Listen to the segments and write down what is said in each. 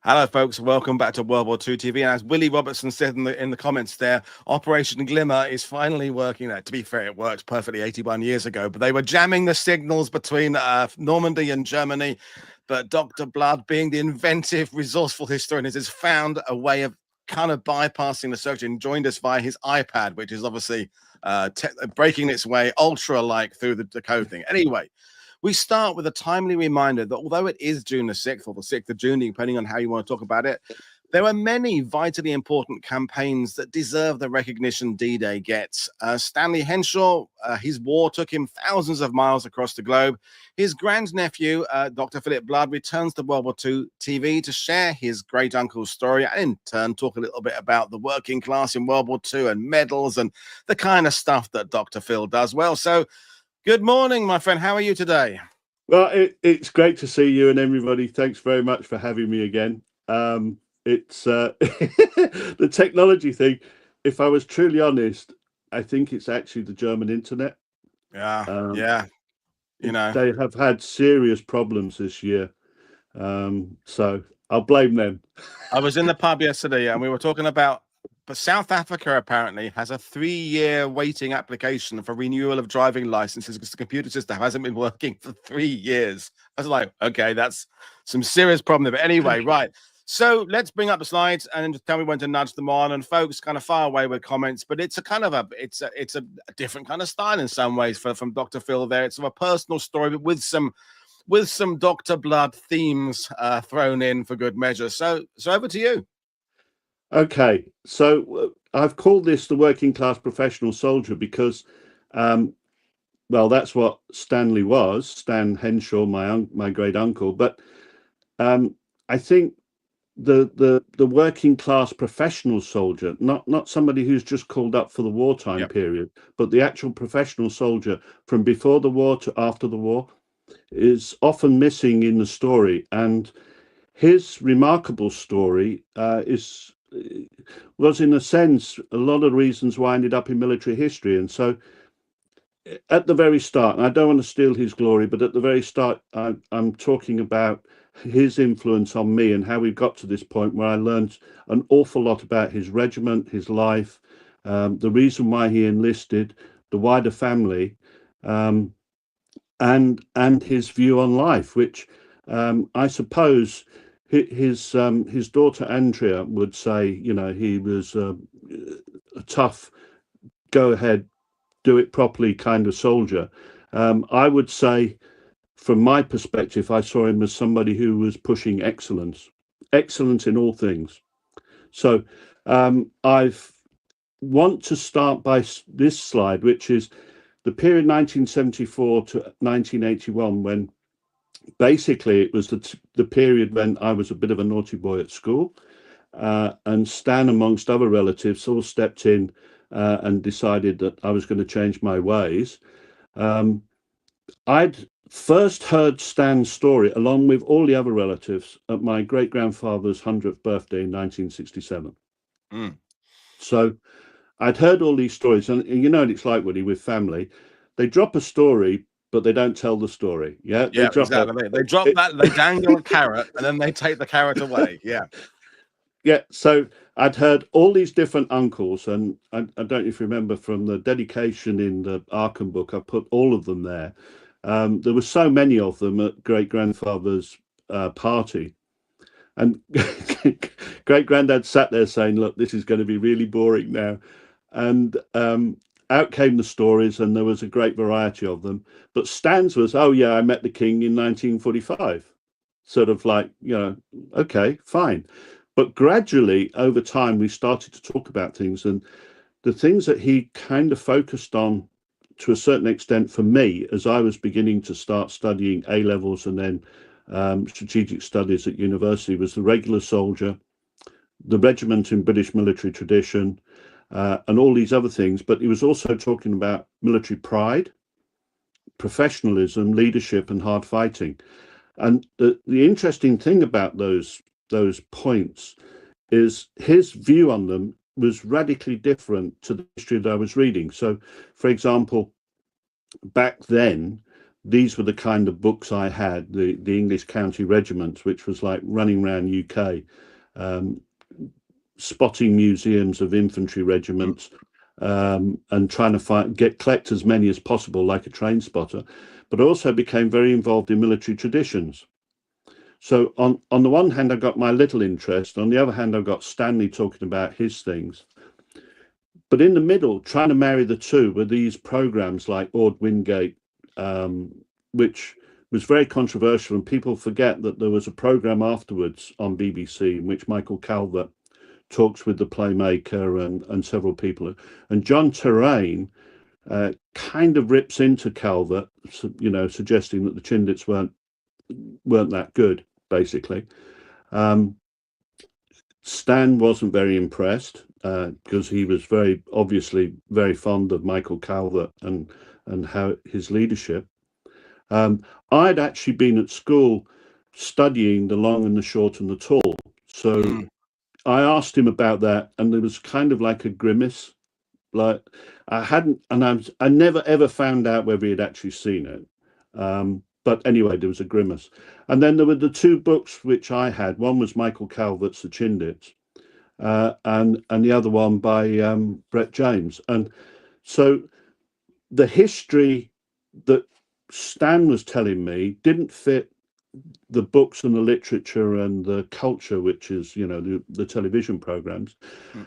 Hello, folks. Welcome back to World War II TV. And as Willie Robertson said in the comments there, Operation Glimmer is finally working. To be fair, it worked perfectly 81 years ago, but they were jamming the signals between Normandy and Germany. But Dr. Blood, being the inventive, resourceful historian, has found a way of kind of bypassing the search and joined us via his iPad, which is obviously breaking its way ultra-like through the code thing. Anyway, we start with a timely reminder that although it is June the 6th or the 6th of June, depending on how you want to talk about it, there are many vitally important campaigns that deserve the recognition D-Day gets. Stanley Henshaw, his war took him thousands of miles across the globe. His grandnephew, Dr. Philip Blood, returns to World War II TV to share his great-uncle's story and in turn talk a little bit about the working class in World War II and medals and the kind of stuff that Dr. Phil does well. So, good morning, my friend. How are you today? Well, it's great to see you and everybody. Thanks very much for having me again. It's the technology thing. If I was truly honest, I think it's actually the German internet. Yeah. You know, they have had serious problems this year. So I'll blame them. I was in the pub yesterday and we were talking about, but South Africa apparently has a 3-year waiting application for renewal of driving licenses because the computer system hasn't been working for 3 years. I was like, okay, that's some serious problem there. But anyway, right. So let's bring up the slides and just tell me when to nudge them on. And folks, kind of far away with comments, but it's a kind of it's a different kind of style in some ways from Dr. Phil there. It's a personal story, but with some Dr. Blood themes thrown in for good measure. So over to you. Okay, so I've called this the working class professional soldier because, well, that's what Stanley was, Stan Henshaw, my great uncle. But I think the working class professional soldier, not somebody who's just called up for the wartime period, but the actual professional soldier from before the war to after the war, is often missing in the story. And his remarkable story was in a sense a lot of reasons why I ended up in military history. And so at the very start, and I don't want to steal his glory, but at the very start, I'm talking about his influence on me and how we got to this point where I learned an awful lot about his regiment, his life, the reason why he enlisted, the wider family, and his view on life, which I suppose his daughter Andrea would say, you know, he was a tough, go ahead, do it properly kind of soldier. I would say, from my perspective, I saw him as somebody who was pushing excellence in all things. So I want to start by this slide, which is the period 1974 to 1981, when basically it was the period when I was a bit of a naughty boy at school, and Stan, amongst other relatives, all stepped in and decided that I was going to change my ways. I'd first heard Stan's story, along with all the other relatives, at my great-grandfather's 100th birthday in 1967. So I'd heard all these stories, and you know what it's like, Woody, with family. They drop a story, but they don't tell the story. Yeah, they drop exactly. They drop that, they dangle a carrot, and then they take the carrot away. Yeah. So I'd heard all these different uncles, and I don't know if you remember from the dedication in the Aachen book, I put all of them there. There were so many of them at great-grandfather's party. And great-granddad sat there saying, look, this is going to be really boring now. And out came the stories, and there was a great variety of them. But Stan's was, oh, yeah, I met the king in 1945. Sort of like, you know, okay, fine. But gradually, over time, we started to talk about things. And the things that he kind of focused on, to a certain extent, for me, as I was beginning to start studying A-levels and then strategic studies at university, was the regular soldier, the regiment in British military tradition, and all these other things. But he was also talking about military pride, professionalism, leadership, and hard fighting. And the interesting thing about those points is his view on them was radically different to the history that I was reading. So, for example, back then, these were the kind of books I had, the English County Regiments, which was like running around UK, spotting museums of infantry regiments, and trying to collect as many as possible, like a train spotter, but also became very involved in military traditions. So on the one hand, I got my little interest. On the other hand, I got Stanley talking about his things. But in the middle, trying to marry the two were these programs like Ord Wingate, which was very controversial. And people forget that there was a program afterwards on BBC in which Michael Calvert talks with the playmaker and several people. And John Terrain kind of rips into Calvert, suggesting that the Chindits weren't that good, basically. Stan wasn't very impressed because he was obviously very fond of Michael Calvert and how his leadership. I'd actually been at school studying the long and the short and the tall. So I asked him about that, and there was kind of like a grimace. Like I never ever found out whether he had actually seen it. But anyway, there was a grimace. And then there were the two books which I had. One was Michael Calvert's The Chindits, and the other one by Brett James. And so the history that Stan was telling me didn't fit the books and the literature and the culture, which is, the television programs,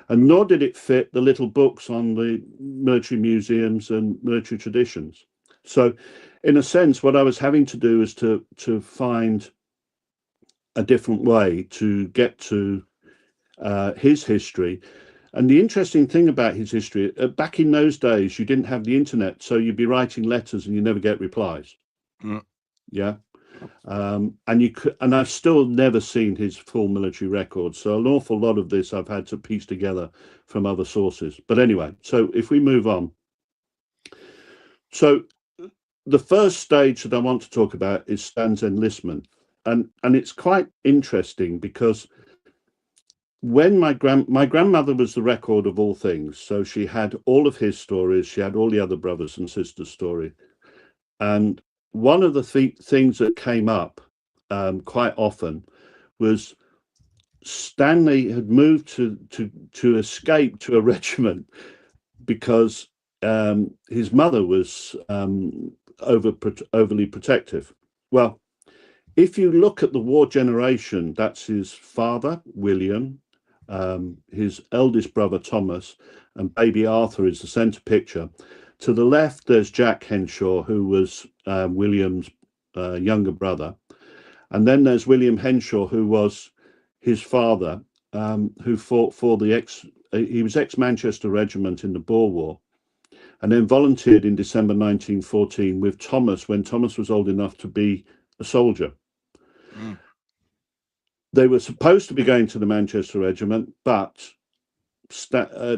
and nor did it fit the little books on the military museums and military traditions. So in a sense, what I was having to do is to find a different way to get to his history. And the interesting thing about his history, back in those days, you didn't have the internet, so you'd be writing letters and you never get replies. Yeah. And I've still never seen his full military record. So an awful lot of this I've had to piece together from other sources. But anyway, so if we move on. So the first stage that I want to talk about is Stan's enlistment. And it's quite interesting because when my grandmother was the record of all things, so she had all of his stories, she had all the other brothers and sisters' story. And one of the things that came up quite often was Stanley had moved to escape to a regiment because his mother was overly protective. Well, if you look at the war generation, that's his father, William, his eldest brother, Thomas, and baby Arthur is the center picture. To the left, there's Jack Henshaw, who was William's younger brother. And then there's William Henshaw, who was his father, who fought for he was ex-Manchester Regiment in the Boer War, and then volunteered in December 1914 with Thomas when Thomas was old enough to be a soldier. They were supposed to be going to the Manchester Regiment, but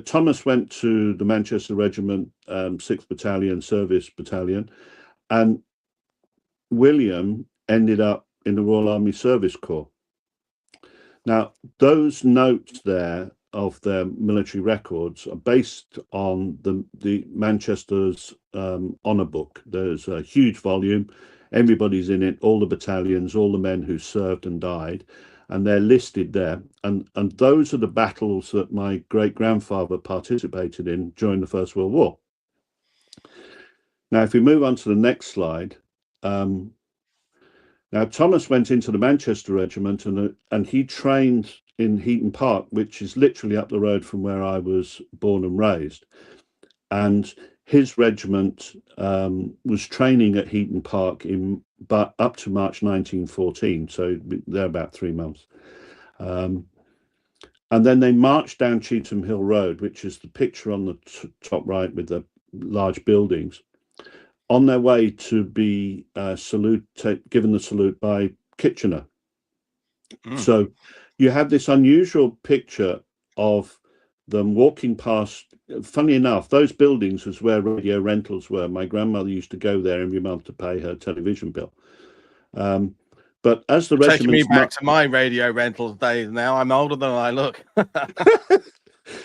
Thomas went to the Manchester Regiment, 6th Battalion, Service Battalion, and William ended up in the Royal Army Service Corps. Now, those notes there of their military records are based on the Manchester's honour book. There's a huge volume. Everybody's in it, all the battalions, all the men who served and died, and they're listed there. And those are the battles that my great-grandfather participated in during the First World War. Now, if we move on to the next slide, now Thomas went into the Manchester Regiment and he trained in Heaton Park, which is literally up the road from where I was born and raised. And his regiment was training at Heaton Park but up to March 1914, so they're about 3 months. And then they marched down Cheetham Hill Road, which is the picture on the top right with the large buildings, on their way to be given the salute by Kitchener. So you have this unusual picture of them walking past. Funny enough, those buildings was where radio rentals were. My grandmother used to go there every month to pay her television bill. But as the regiment, taking me back to my radio rentals days now. I'm older than I look.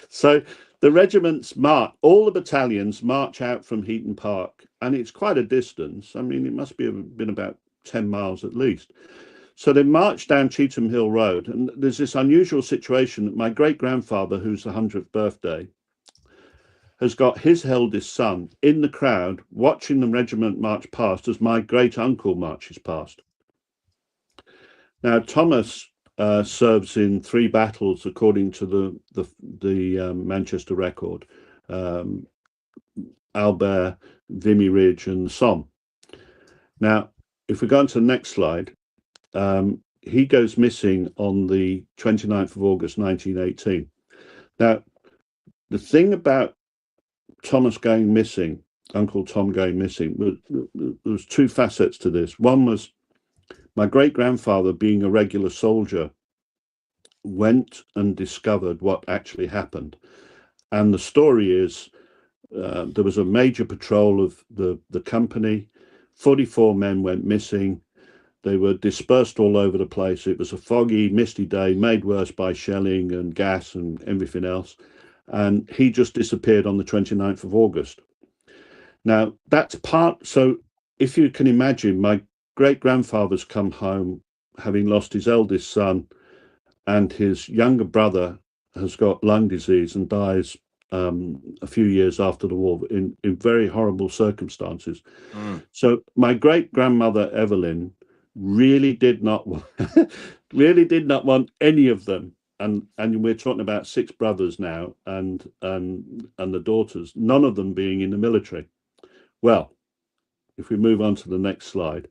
So the regiments all the battalions march out from Heaton Park, and it's quite a distance. I mean, it must been about 10 miles at least. So they marched down Cheetham Hill Road, and there's this unusual situation that my great-grandfather, whose 100th birthday, has got his eldest son in the crowd watching the regiment march past as my great-uncle marches past. Now, Thomas serves in 3 battles according to the Manchester record, Albert, Vimy Ridge and the Somme. Now, if we go on to the next slide, he goes missing on the 29th of August 1918. Now, the thing about Thomas going missing, Uncle Tom going missing, there was 2 facets to this. One was my great-grandfather, being a regular soldier, went and discovered what actually happened. And the story is there was a major patrol of the company. 44 men went missing. They were dispersed all over the place. It was a foggy, misty day, made worse by shelling and gas and everything else. And he just disappeared on the 29th of August. Now, that's part. So if you can imagine, my great-grandfather's come home having lost his eldest son, and his younger brother has got lung disease and dies a few years after the war in very horrible circumstances. So my great-grandmother Evelyn really did not want, any of them. And we're talking about 6 brothers now, and the daughters, none of them being in the military. Well, if we move on to the next slide.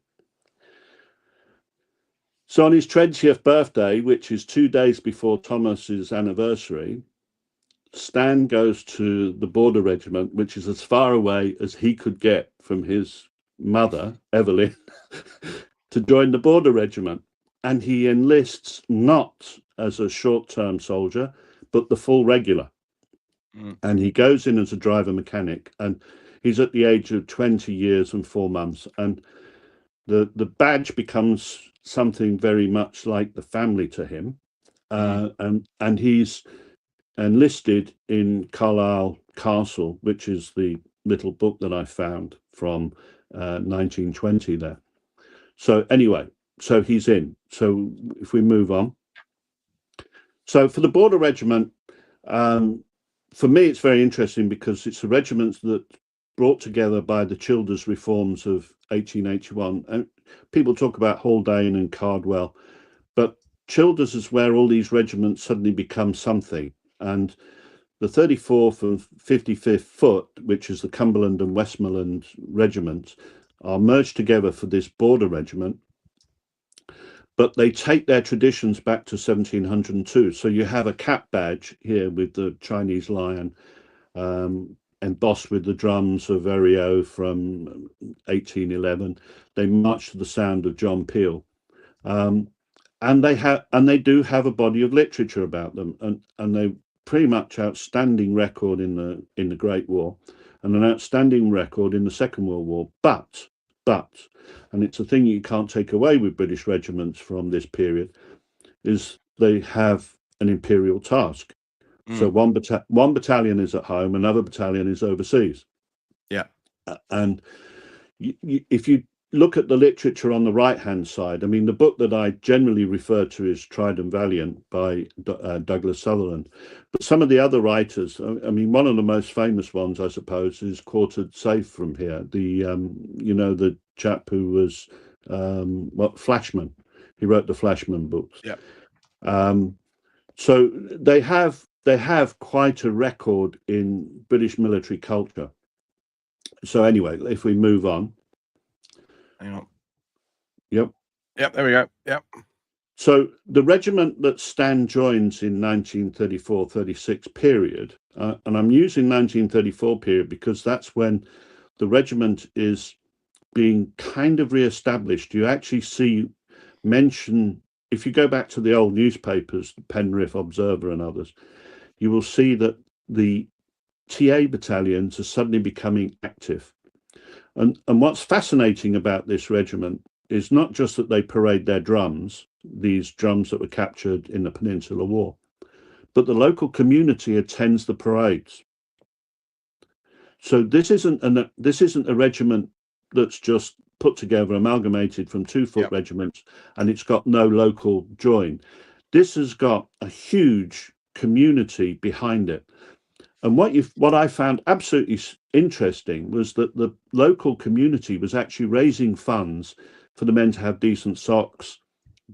So on his 20th birthday, which is 2 days before Thomas's anniversary, Stan goes to the Border Regiment, which is as far away as he could get from his mother, Evelyn, to join the Border Regiment. And he enlists not as a short-term soldier, but the full regular. And he goes in as a driver mechanic, and he's at the age of 20 years and 4 months. And the badge becomes something very much like the family to him. And he's enlisted in Carlisle Castle, which is the little book that I found from 1920 there. So anyway, so he's in. So if we move on. So for the Border Regiment, for me, it's very interesting because it's a regiment that brought together by the Childers reforms of 1881. And people talk about Haldane and Cardwell, but Childers is where all these regiments suddenly become something. And the 34th and 55th Foot, which is the Cumberland and Westmoreland regiments, are merged together for this Border Regiment, but they take their traditions back to 1702. So you have a cap badge here with the Chinese lion, embossed with the drums of Eriot from 1811. They march to the sound of John Peel, and they do have a body of literature about them, and they pretty much outstanding record in the Great War, and an outstanding record in the Second World War. But, and it's a thing you can't take away with British regiments from this period, is they have an imperial task. So one battalion is at home, another battalion is overseas. Yeah. And if you look at the literature on the right-hand side, I mean, the book that I generally refer to is Tried and Valiant by Douglas Sutherland. But some of the other writers, I mean, one of the most famous ones, I suppose, is Quartered Safe from here. The chap who was, Flashman. He wrote the Flashman books. Yeah. So they have quite a record in British military culture. So anyway, if we move on. Hang on. Yep, there we go. Yep. So the regiment that Stan joins in 1934-36 period, and I'm using 1934 period because that's when the regiment is being kind of re-established. You actually see mention, if you go back to the old newspapers, the Penrith Observer and others, you will see that the TA battalions are suddenly becoming active. And what's fascinating about this regiment is not just that they parade their drums, these drums that were captured in the Peninsular War, but the local community attends the parades. So this isn't a regiment that's just put together, amalgamated from two foot regiments, and it's got no local join. This has got a huge community behind it. And what I found absolutely interesting was that the local community was actually raising funds for the men to have decent socks,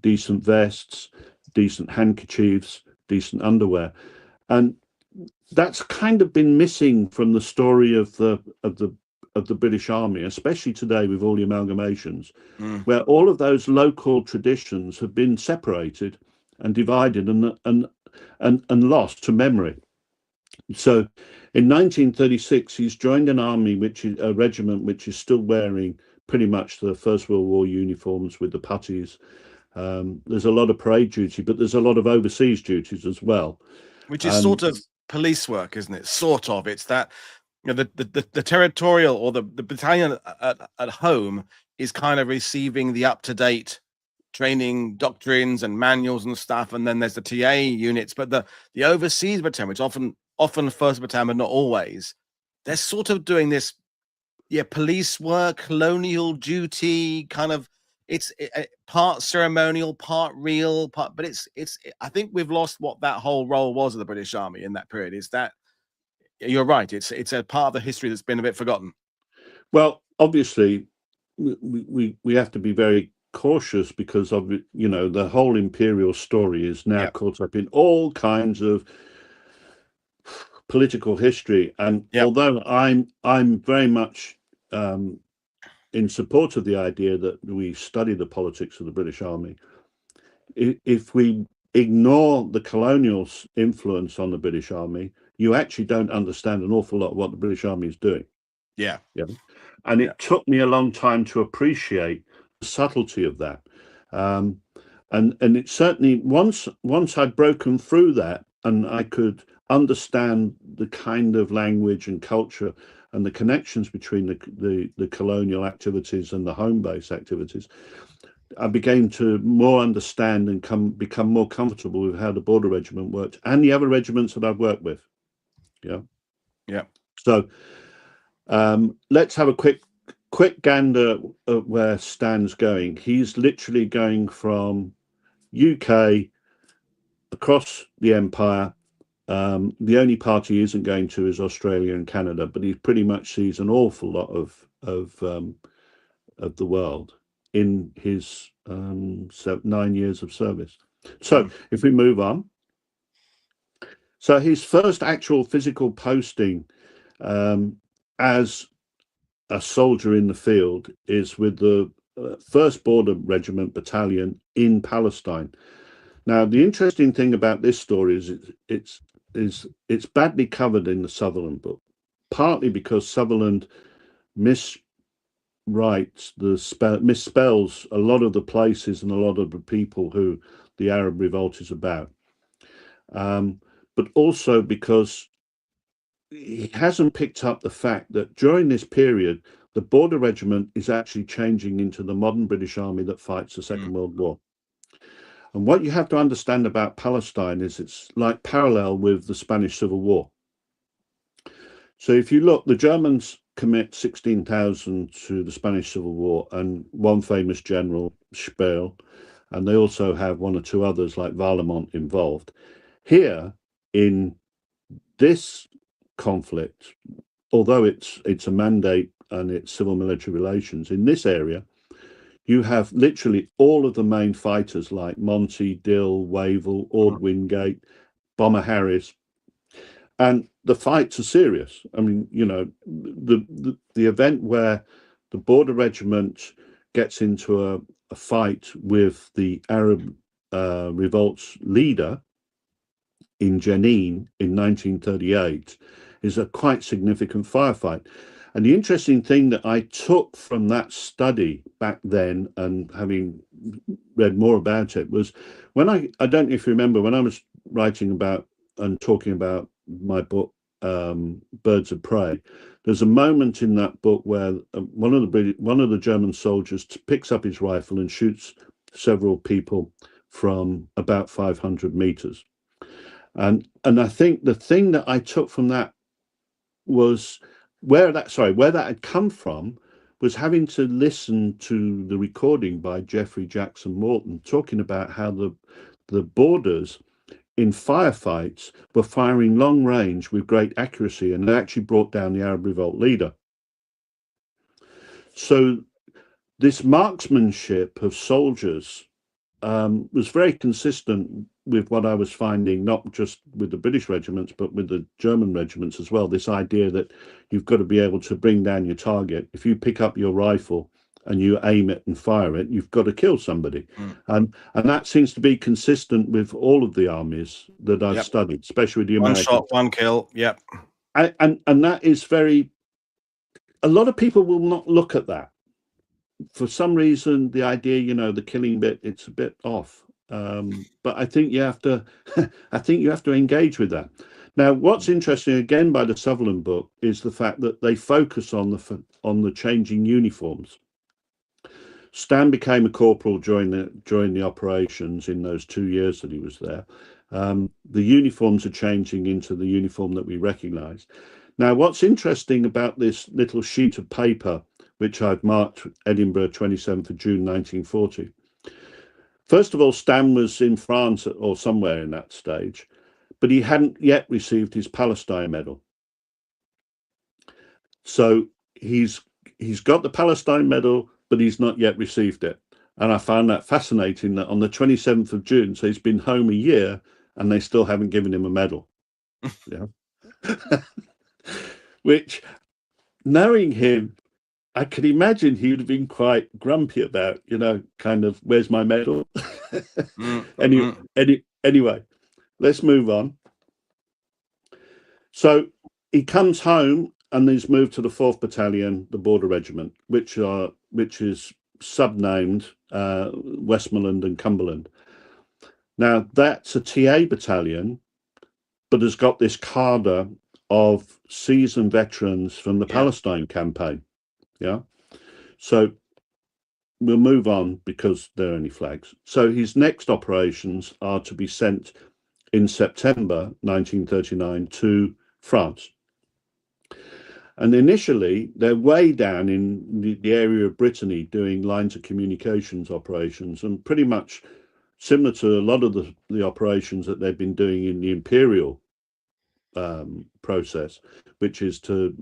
decent vests, decent handkerchiefs, decent underwear. And that's kind of been missing from the story of the British Army, especially today with all the amalgamations, where all of those local traditions have been separated and divided and lost to memory. So in 1936, he's joined an army, which is a regiment which is still wearing pretty much the First World War uniforms with the puttees. There's a lot of parade duty, but there's a lot of overseas duties as well. Which is sort of police work, isn't it? Sort of. It's that, you know, the territorial or the battalion at home is kind of receiving the up-to-date training doctrines and manuals and stuff, and then there's the TA units, but the overseas battalion, which often first battalion, but not always, they're sort of doing this police work, colonial duty, kind of. It's part ceremonial, part real, but it's I think we've lost what that whole role was of the British Army in that period. Is that, you're right, it's a part of the history that's been a bit forgotten. Well, obviously we have to be very cautious because of, you know, the whole imperial story is now caught up in all kinds of political history, and although I'm very much in support of the idea that we study the politics of the British Army, if we ignore the colonial influence on the British Army, you actually don't understand an awful lot of what the British Army is doing. And it took me a long time to appreciate the subtlety of that. And it certainly, once I'd broken through that and I could understand the kind of language and culture and the connections between the colonial activities and the home base activities, I began to more understand and become more comfortable with how the Border Regiment worked and the other regiments that I've worked with. So let's have a quick gander at where Stan's going. He's literally going from UK across the empire. The only part he isn't going to is Australia and Canada, but he pretty much sees an awful lot of the world in his 9 years of service. So if we move on. So his first actual physical posting as a soldier in the field is with the 1st Border Regiment Battalion in Palestine. Now, the interesting thing about this story is it's badly covered in the Sutherland book, partly because Sutherland misspells a lot of the places and a lot of the people who the Arab revolt is about, but also because he hasn't picked up the fact that during this period, the Border Regiment is actually changing into the modern British Army that fights the Second World War. And what you have to understand about Palestine is it's like parallel with the Spanish Civil War. So if you look, the Germans commit 16,000 to the Spanish Civil War and one famous general, Speer, and they also have one or two others like Valor involved. Here in this conflict, although it's a mandate and it's civil military relations, in this area you have literally all of the main fighters like Monty, Dill, Wavell, Ord Wingate, Bomber Harris, and the fights are serious. I mean, you know, the event where the Border Regiment gets into a fight with the Arab revolt's leader in Jenin in 1938 is a quite significant firefight. And the interesting thing that I took from that study back then, and having read more about it, was when I don't know if you remember, when I was writing about and talking about my book, Birds of Prey, there's a moment in that book where one of the German soldiers picks up his rifle and shoots several people from about 500 meters. And I think the thing that I took from that was where that had come from was having to listen to the recording by Jeffrey Jackson Morton talking about how the borders in firefights were firing long range with great accuracy, and they actually brought down the Arab Revolt leader. So this marksmanship of soldiers was very consistent with what I was finding, not just with the British regiments, but with the German regiments as well. This idea that you've got to be able to bring down your target. If you pick up your rifle and you aim it and fire it, you've got to kill somebody. And that seems to be consistent with all of the armies that I've studied, especially the Americans. One shot, one kill. Yep. And that is very, a lot of people will not look at that. For some reason, the idea, you know, the killing bit, it's a bit off. But I think you have to, I think you have to engage with that. Now, what's interesting again by the Sutherland book is the fact that they focus on the changing uniforms. Stan became a corporal during the operations in those 2 years that he was there. The uniforms are changing into the uniform that we recognise. Now, what's interesting about this little sheet of paper, which I've marked Edinburgh, 27th of June, 1940. First of all, Stan was in France or somewhere in that stage, but he hadn't yet received his Palestine medal. So he's got the Palestine medal, but he's not yet received it. And I found that fascinating that on the 27th of June, so he's been home a year and they still haven't given him a medal. Yeah. Which, knowing him, I could imagine he would have been quite grumpy about, you know, kind of, where's my medal? Anyway, let's move on. So he comes home and he's moved to the 4th Battalion, the Border Regiment, which is subnamed Westmoreland and Cumberland. Now, that's a TA battalion, but has got this cadre of seasoned veterans from the Palestine campaign. Yeah. So we'll move on because there are only flags. So his next operations are to be sent in September 1939 to France. And initially, they're way down in the area of Brittany doing lines of communications operations, and pretty much similar to a lot of the operations that they've been doing in the Imperial process, which is to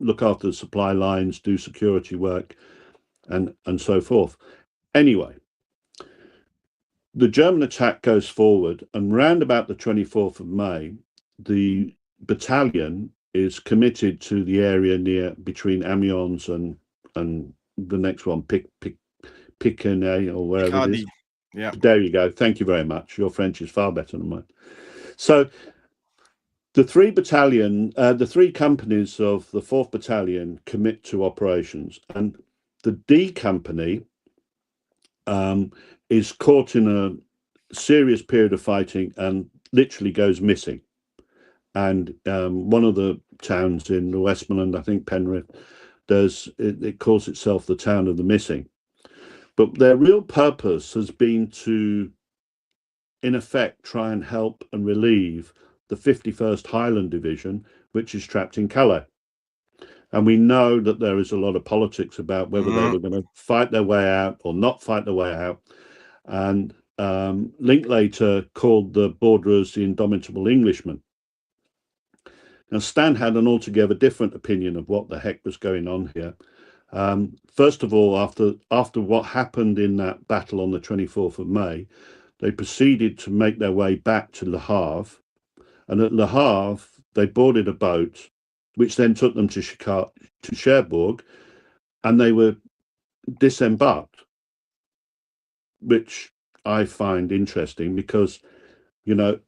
look after the supply lines, do security work, and so forth. Anyway, the German attack goes forward, and round about the 24th of May, the battalion is committed to the area between Amiens and the next one, Piquenay or wherever it is. Yeah. There you go. Thank you very much. Your French is far better than mine. So the three companies of the 4th Battalion commit to operations, and the D Company is caught in a serious period of fighting and literally goes missing. And one of the towns in the Westmoreland, I think Penrith, it calls itself the town of the missing. But their real purpose has been to, in effect, try and help and relieve the 51st Highland Division, which is trapped in Calais. And we know that there is a lot of politics about whether they were going to fight their way out or not fight their way out. And Linklater called the borderers the indomitable Englishmen. Now, Stan had an altogether different opinion of what the heck was going on here. First of all, after what happened in that battle on the 24th of May, they proceeded to make their way back to Le Havre. And at Le Havre, they boarded a boat, which then took them to Cherbourg, and they were disembarked, which I find interesting because, you know,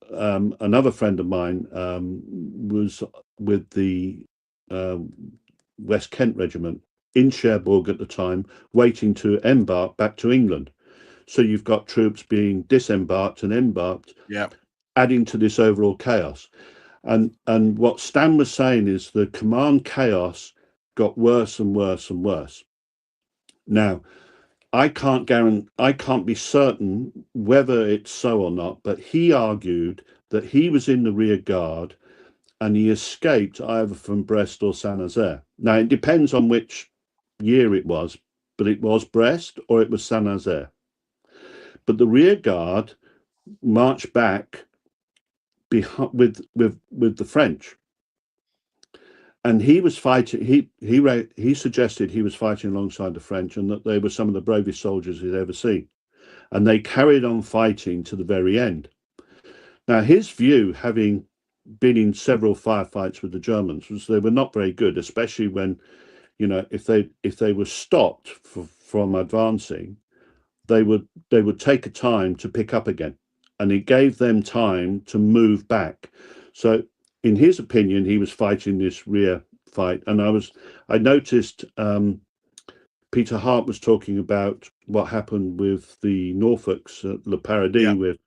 another friend of mine was with the West Kent Regiment in Cherbourg at the time, waiting to embark back to England. So you've got troops being disembarked and embarked, adding to this overall chaos. And what Stan was saying is the command chaos got worse and worse and worse. Now, I can't be certain whether it's so or not, but he argued that he was in the rear guard and he escaped either from Brest or Saint-Nazaire. Now, it depends on which year it was, but it was Brest or it was Saint-Nazaire. But the rear guard marched back with the French, and he was fighting. He suggested he was fighting alongside the French, and that they were some of the bravest soldiers he'd ever seen, and they carried on fighting to the very end. Now, his view, having been in several firefights with the Germans, was they were not very good, especially when, you know, if they were stopped from advancing, they would take a time to pick up again, and it gave them time to move back. So in his opinion, he was fighting this rear fight. And I noticed Peter Hart was talking about what happened with the Norfolks at Le Paradis,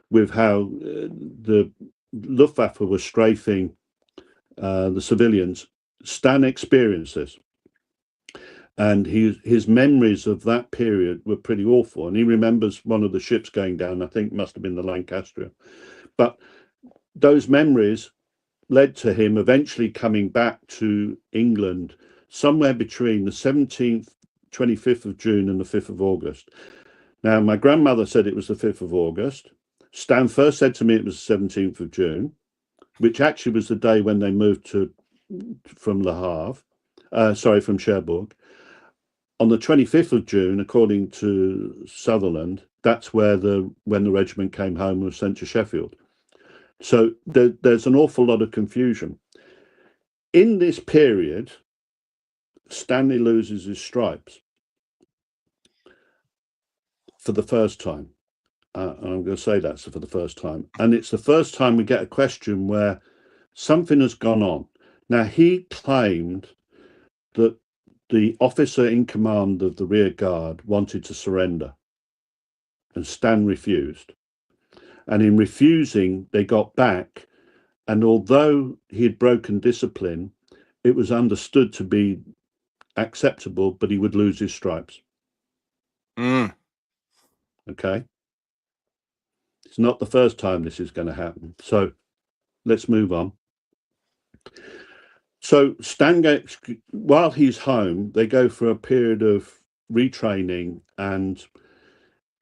with how the Luftwaffe was strafing the civilians. Stan experienced this, and his memories of that period were pretty awful. And he remembers one of the ships going down. I think it must have been the Lancaster. But those memories led to him eventually coming back to England somewhere between the 17th, 25th of June and the 5th of August. Now, my grandmother said it was the 5th of August. Stan first said to me it was the 17th of June, which actually was the day when they moved from from Cherbourg. On the 25th of June, according to Sutherland, that's when the regiment came home and was sent to Sheffield. So there's an awful lot of confusion. In this period, Stanley loses his stripes for the first time. And I'm going to say that's for the first time. And it's the first time we get a question where something has gone on. Now, he claimed that the officer in command of the rear guard wanted to surrender, and Stan refused. And in refusing, they got back. And although he had broken discipline, it was understood to be acceptable, but he would lose his stripes. Okay. It's not the first time this is going to happen. So let's move on. So Stan, while he's home, they go for a period of retraining, and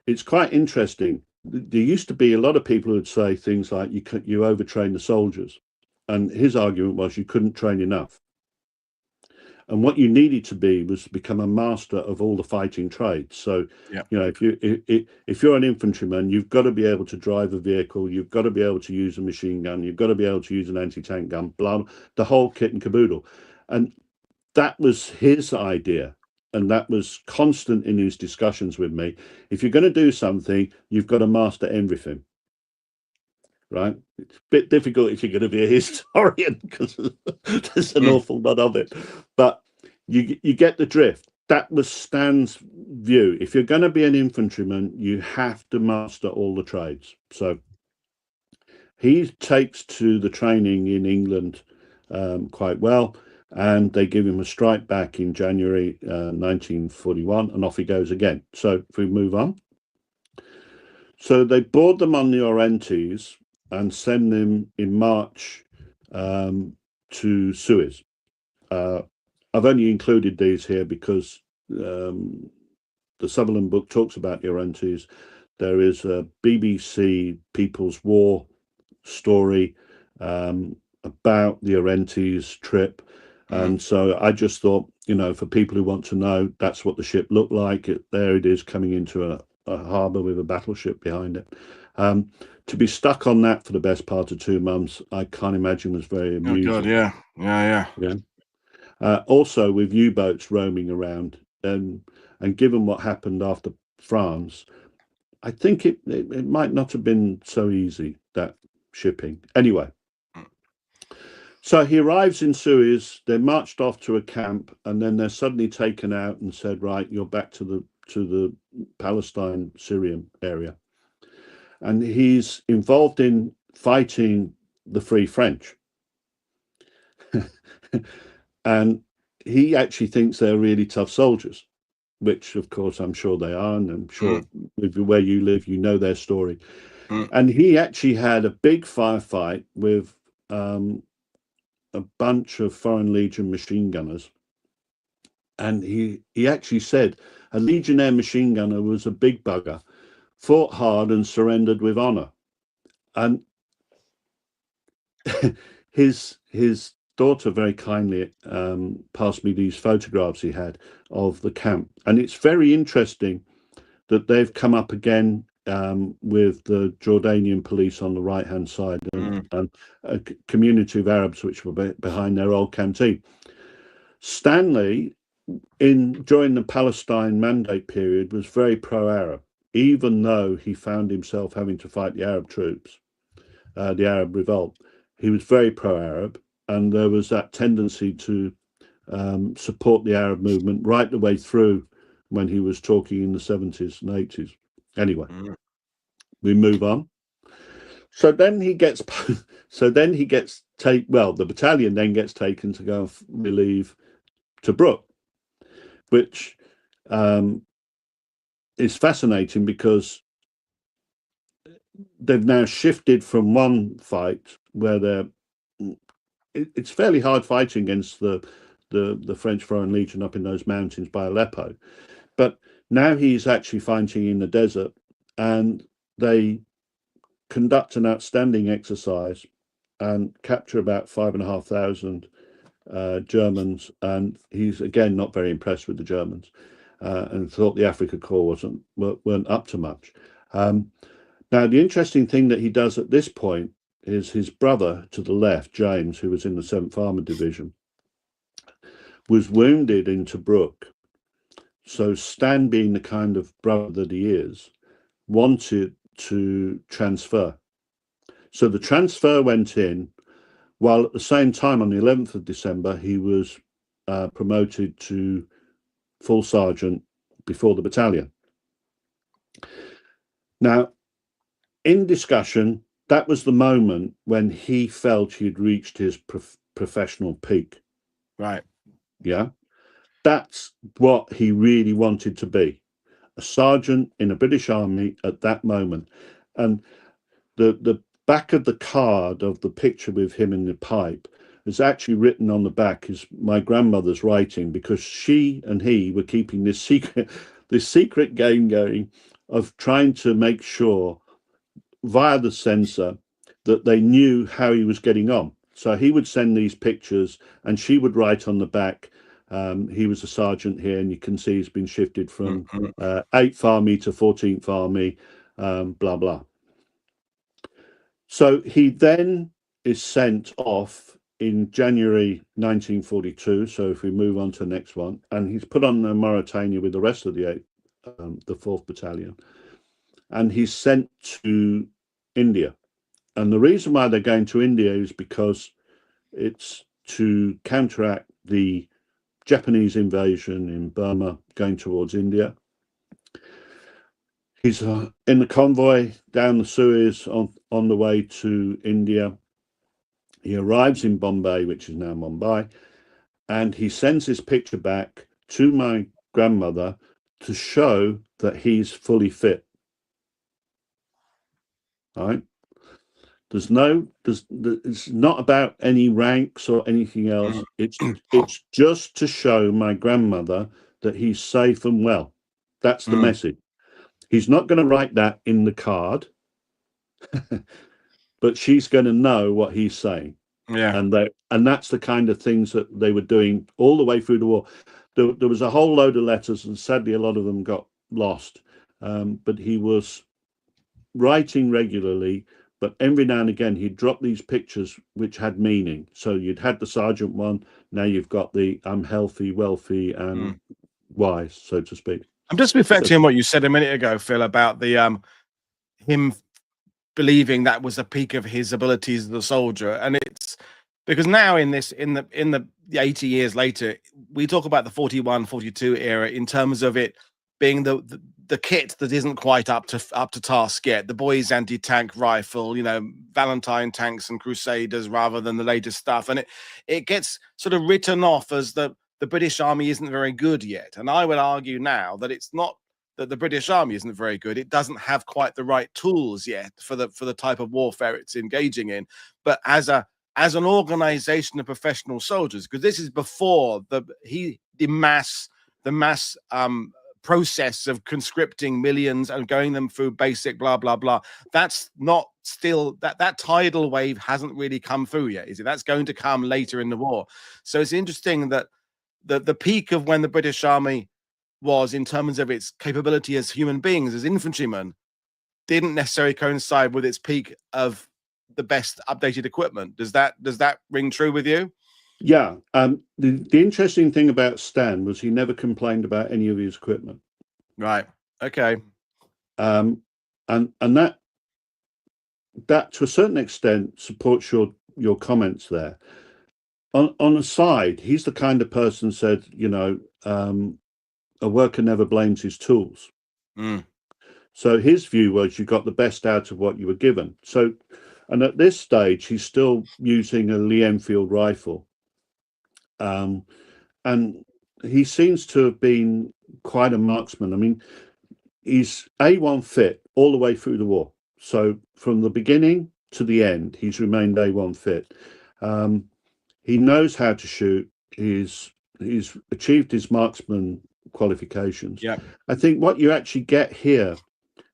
it's quite interesting. There used to be a lot of people who would say things like you overtrain the soldiers, and his argument was you couldn't train enough. And what you needed to be was become a master of all the fighting trades. So, you know, if you're an infantryman, you've got to be able to drive a vehicle, you've got to be able to use a machine gun, you've got to be able to use an anti-tank gun, blah, the whole kit and caboodle. And that was his idea. And that was constant in his discussions with me. If you're going to do something, you've got to master everything. Right? It's a bit difficult if you're going to be a historian, because there's an awful lot of it. But you get the drift. That was Stan's view. If you're going to be an infantryman, you have to master all the trades. So he takes to the training in England quite well, and they give him a stripe back in January 1941, and off he goes again. So if we move on. So they board them on the Orontes and send them in March to Suez. I've only included these here because the Sutherland book talks about the Orontes. There is a BBC People's War story about the Orontes trip. And so I just thought, you know, for people who want to know, that's what the ship looked like. There it is, coming into a harbour with a battleship behind it. To be stuck on that for the best part of 2 months, I can't imagine was very amusing. Oh God, yeah. Also with U-boats roaming around, and given what happened after France, I think it might not have been so easy, that shipping. Anyway, so he arrives in Suez, they're marched off to a camp, and then they're suddenly taken out and said, right, you're back to the Palestine, Syrian area. And he's involved in fighting the Free French. And he actually thinks they're really tough soldiers, which of course I'm sure they are, and I'm sure where you live, you know their story. And he actually had a big firefight with a bunch of Foreign Legion machine gunners, and he actually said a Legionnaire machine gunner was a big bugger, fought hard and surrendered with honor. And his daughter very kindly passed me these photographs he had of the camp, and it's very interesting that they've come up again with the Jordanian police on the right hand side, and a community of Arabs which were behind their old canteen. Stanley, during the Palestine Mandate period, was very pro-Arab, even though he found himself having to fight the Arab troops, the Arab revolt. He was very pro-Arab, and there was that tendency to support the Arab movement right the way through when he was talking in the 70s and 80s. Anyway, we move on. So then he gets the battalion then gets taken to go and relieve Tobruk, which is fascinating because they've now shifted from one fight where it's fairly hard fighting against the French Foreign Legion up in those mountains by Aleppo, but now he's actually fighting in the desert, and they conduct an outstanding exercise and capture about 5,500 Germans, and he's again not very impressed with the Germans, and thought the Afrika Korps weren't up to much. Now, the interesting thing that he does at this point is his brother to the left, James, who was in the 7th Armoured Division, was wounded in Tobruk. So Stan, being the kind of brother that he is, wanted to transfer. So the transfer went in, while at the same time, on the 11th of December, he was promoted to full sergeant before the battalion. Now, in discussion, that was the moment when he felt he'd reached his professional peak. Right. Yeah. That's what he really wanted to be, a sergeant in a British Army at that moment. And the back of the card of the picture with him in the pipe is actually written on the back is my grandmother's writing, because she and he were keeping this secret game going of trying to make sure via the censor that they knew how he was getting on. So he would send these pictures and she would write on the back, he was a sergeant here, and you can see he's been shifted from 8th Army to 14th Army, blah, blah. So he then is sent off in January 1942. So if we move on to the next one, and he's put on Mauritania with the rest of the 4th Battalion, and he's sent to India. And the reason why they're going to India is because it's to counteract the Japanese invasion in Burma going towards India. He's in the convoy down the Suez on the way to India. He arrives in Bombay, which is now Mumbai, and he sends his picture back to my grandmother to show that he's fully fit. All right. It's not about any ranks or anything else. It's just to show my grandmother that he's safe and well. That's the message. He's not going to write that in the card, but she's going to know what he's saying. Yeah. And that's the kind of things that they were doing all the way through the war. There was a whole load of letters, and sadly a lot of them got lost. But he was writing regularly, but every now and again he'd drop these pictures which had meaning. So you'd had the sergeant one, now you've got the I'm healthy, wealthy, and wise, so to speak. I'm just reflecting on what you said a minute ago, Phil, about the him believing that was the peak of his abilities as a soldier. And it's because now in the 80 years later, we talk about the 41, 42 era in terms of it being the kit that isn't quite up to task yet. The boys' anti-tank rifle, Valentine tanks and Crusaders rather than the latest stuff. And it gets sort of written off as the British Army isn't very good yet. And I would argue now that it's not that the British Army isn't very good. It doesn't have quite the right tools yet for the type of warfare it's engaging in. But as a as an organization of professional soldiers, because this is before the mass process of conscripting millions and going them through basic blah blah blah. That's not still that tidal wave hasn't really come through yet, is it? That's going to come later in the war. So it's interesting that the peak of when the British Army was in terms of its capability as human beings, as infantrymen, didn't necessarily coincide with its peak of the best updated equipment. Does that ring true with you? Yeah. The interesting thing about Stan was he never complained about any of his equipment. Right. Okay. And that to a certain extent supports your comments there. On a side, he's the kind of person said, a worker never blames his tools. So his view was you got the best out of what you were given. So, and at this stage, he's still using a Lee Enfield rifle. And he seems to have been quite a marksman. I mean, he's A1 fit all the way through the war. So from the beginning to the end, he's remained A1 fit. He knows how to shoot. He's achieved his marksman qualifications. Yeah. I think what you actually get here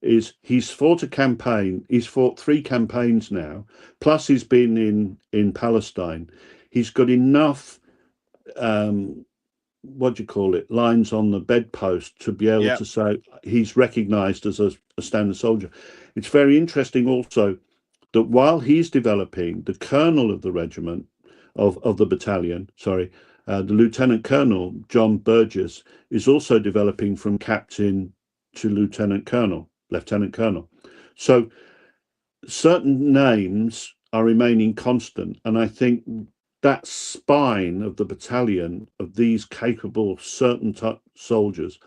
is he's fought a campaign. He's fought 3 campaigns now, plus he's been in Palestine. He's got enough lines on the bedpost to be able to say he's recognized as a standard soldier. It's very interesting also that while he's developing, the colonel of the regiment, of the battalion, the Lieutenant Colonel, John Burgess, is also developing from captain to Lieutenant Colonel. So certain names are remaining constant. And I think that spine of the battalion of these capable certain soldiers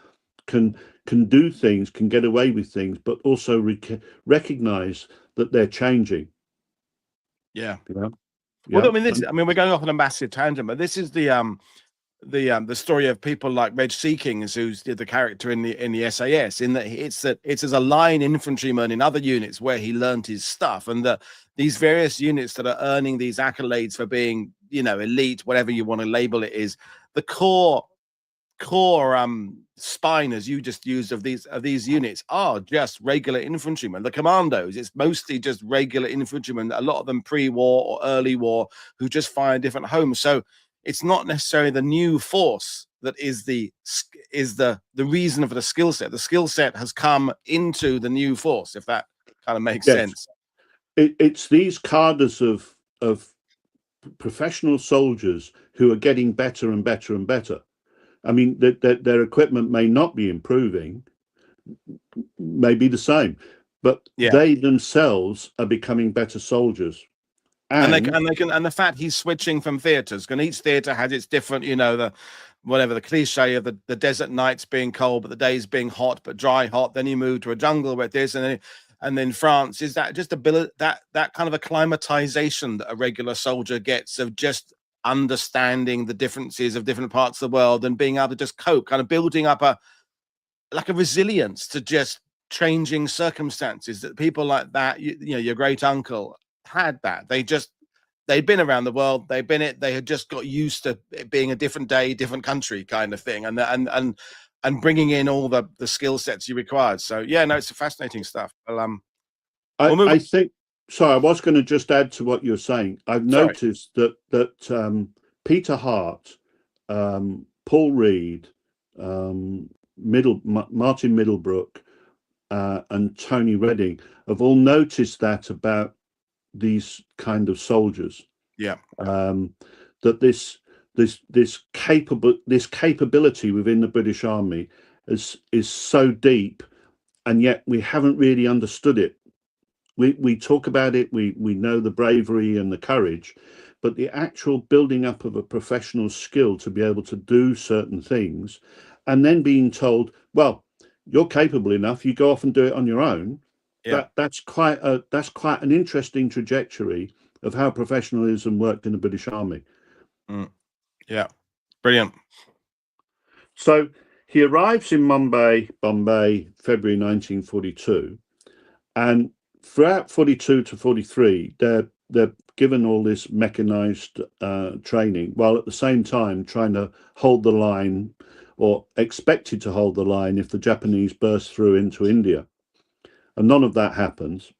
can do things, can get away with things, but also recognize that they're changing. Yeah. Yeah. Well, I mean, we're going off on a massive tangent, but this is the story of people like Reg Seekings, who's the character in the SAS, in that it's as a line infantryman in other units where he learned his stuff, and that these various units that are earning these accolades for being, elite, whatever you want to label it, is the core spine, as you just used, of these units are just regular infantrymen. The commandos, it's mostly just regular infantrymen, a lot of them pre-war or early war, who just find different homes. So it's not necessarily the new force that is the reason for the skill set. The skill set has come into the new force, if that kind of makes sense. It's these cadres of professional soldiers who are getting better and better and better. I mean, their equipment may not be improving, may be the same, but they themselves are becoming better soldiers. And the fact he's switching from theaters, and each theater has its different, the cliche of the desert nights being cold, but the days being hot, but dry hot. Then you move to a jungle where this, and then France. Is that just that kind of acclimatization that a regular soldier gets of just understanding the differences of different parts of the world and being able to just cope, kind of building up a resilience to just changing circumstances, that people like that, your great uncle had that. They'd been around the world, they had just got used to it being a different day, different country kind of thing, and bringing in all the skill sets you required. So it's fascinating stuff. Well, I think, sorry, I was going to just add to what you're saying. I've noticed that Peter Hart, Paul Reed, Martin Middlebrook, and Tony Redding have all noticed that about these kind of soldiers. That this capability within the British Army is so deep, and yet we haven't really understood it. We talk about it, we know the bravery and the courage, but the actual building up of a professional skill to be able to do certain things, and then being told, well, you're capable enough, you go off and do it on your own. That's quite an interesting trajectory of how professionalism worked in the British Army. Brilliant. So he arrives in Bombay, February 1942, and throughout 42 to 43, they're they're given all this mechanized training, while at the same time trying to hold the line, or expected to hold the line if the Japanese burst through into India. And none of that happens.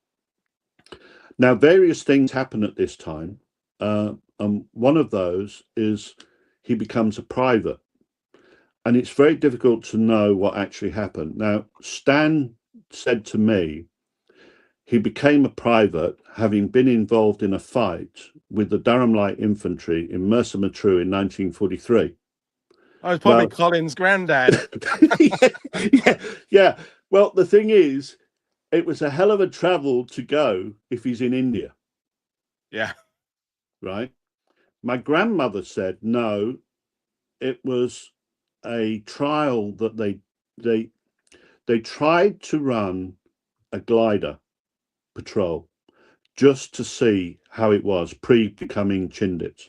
Now, various things happen at this time. And one of those is he becomes a private. And it's very difficult to know what actually happened. Now, Stan said to me, he became a private having been involved in a fight with the Durham Light Infantry in Mercer Matruh in 1943. I was probably Colin's granddad. yeah. Well, the thing is, it was a hell of a travel to go if he's in India. Yeah. Right. My grandmother said, no, it was a trial that they tried to run a glider patrol just to see how it was pre-becoming Chindit.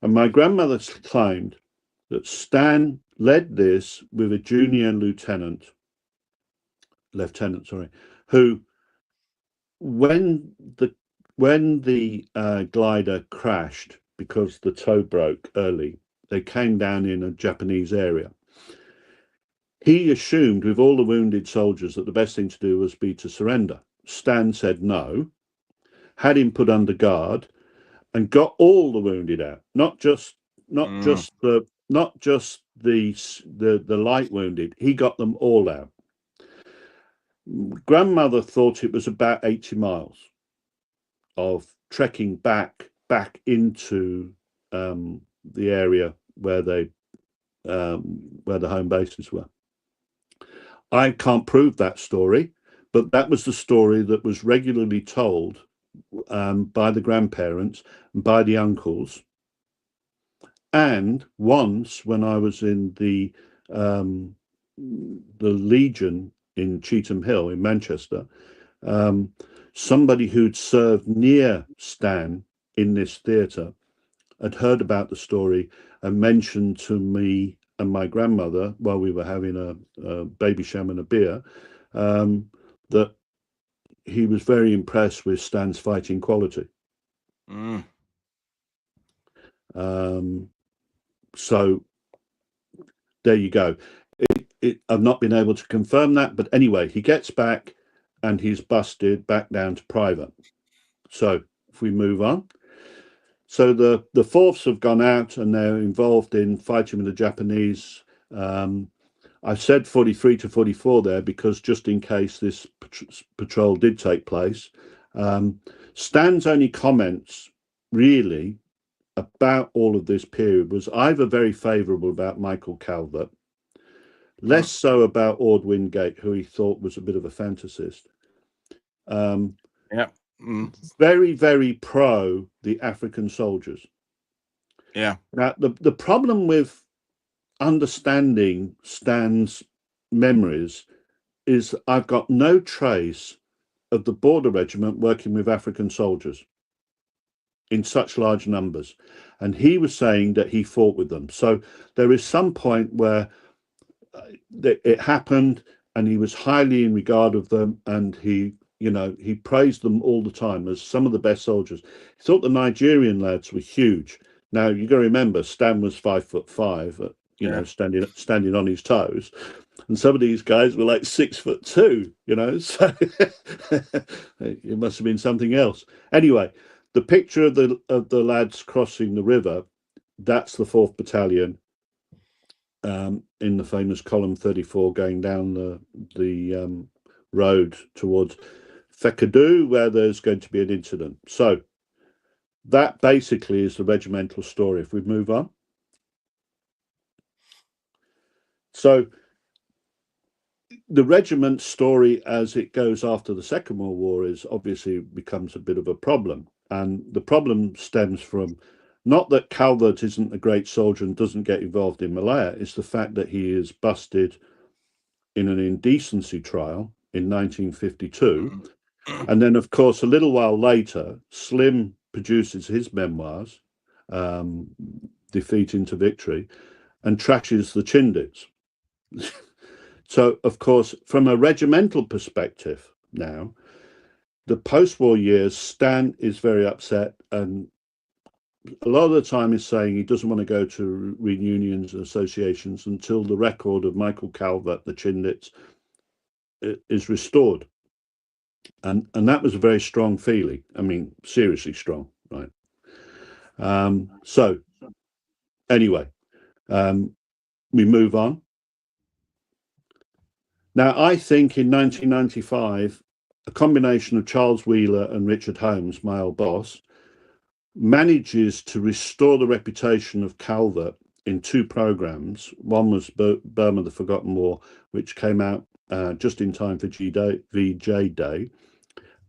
And my grandmother claimed that Stan led this with a junior lieutenant, who, when the glider crashed because the tow broke early, they came down in a Japanese area. He assumed with all the wounded soldiers that the best thing to do was to surrender. Stan said no, had him put under guard, and got all the wounded out, not just the light wounded. He got them all out. Grandmother thought it was about 80 miles of trekking back into the area where the home bases were. I can't prove that story, but that was the story that was regularly told by the grandparents and by the uncles. And once, when I was in the Legion in Cheetham Hill in Manchester, somebody who'd served near Stan in this theatre had heard about the story and mentioned to me and my grandmother, while we were having a baby sham and a beer, that he was very impressed with Stan's fighting quality. So there you go. I've not been able to confirm that, but anyway, he gets back and he's busted back down to private. So if we move on. So the fourths have gone out and they're involved in fighting with the Japanese. I said 43 to 44 there because just in case this patrol did take place. Stan's only comments really about all of this period was either very favourable about Michael Calvert, less so about Ord Wingate, who he thought was a bit of a fantasist. Very, very pro the African soldiers. Yeah. Now, the problem with understanding Stan's memories is I've got no trace of the Border Regiment working with African soldiers in such large numbers. And he was saying that he fought with them. So there is some point where it happened and he was highly in regard of them, and he praised them all the time as some of the best soldiers. He thought the Nigerian lads were huge. Now you got to remember, Stan was 5'5", standing on his toes, and some of these guys were like 6'2", So it must have been something else. Anyway, the picture of the lads crossing the river, that's the 4th Battalion in the famous column 34 going down the road towards Fekadu, where there's going to be an incident. So that basically is the regimental story. If we move on. So the regiment story as it goes after the Second World War is obviously becomes a bit of a problem. And the problem stems from not that Calvert isn't a great soldier and doesn't get involved in Malaya, it's the fact that he is busted in an indecency trial in 1952. And then, of course, a little while later, Slim produces his memoirs, Defeat into Victory, and trashes the Chindits. So, of course, from a regimental perspective now, the post-war years, Stan is very upset, and a lot of the time is saying he doesn't want to go to reunions and associations until the record of Michael Calvert, the Chindits, is restored. And that was a very strong feeling. I mean, seriously strong, right? So anyway, we move on. Now, I think in 1995, a combination of Charles Wheeler and Richard Holmes, my old boss, manages to restore the reputation of Calvert in two programs. One was Burma, the Forgotten War, which came out just in time for VJ Day,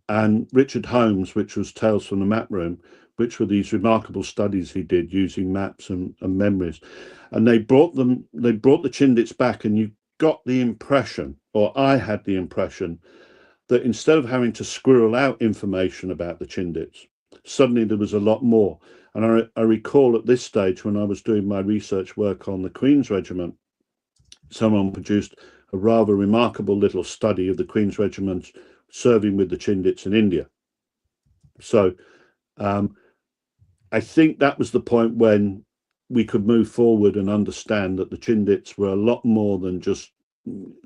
and Richard Holmes, which was Tales from the Map Room, which were these remarkable studies he did using maps and memories. And they brought the Chindits back, and you got the impression, or I had the impression, that instead of having to squirrel out information about the Chindits, suddenly there was a lot more. And I recall at this stage, when I was doing my research work on the Queen's Regiment, someone produced a rather remarkable little study of the Queen's Regiment serving with the Chindits in India. So I think that was the point when we could move forward and understand that the Chindits were a lot more than just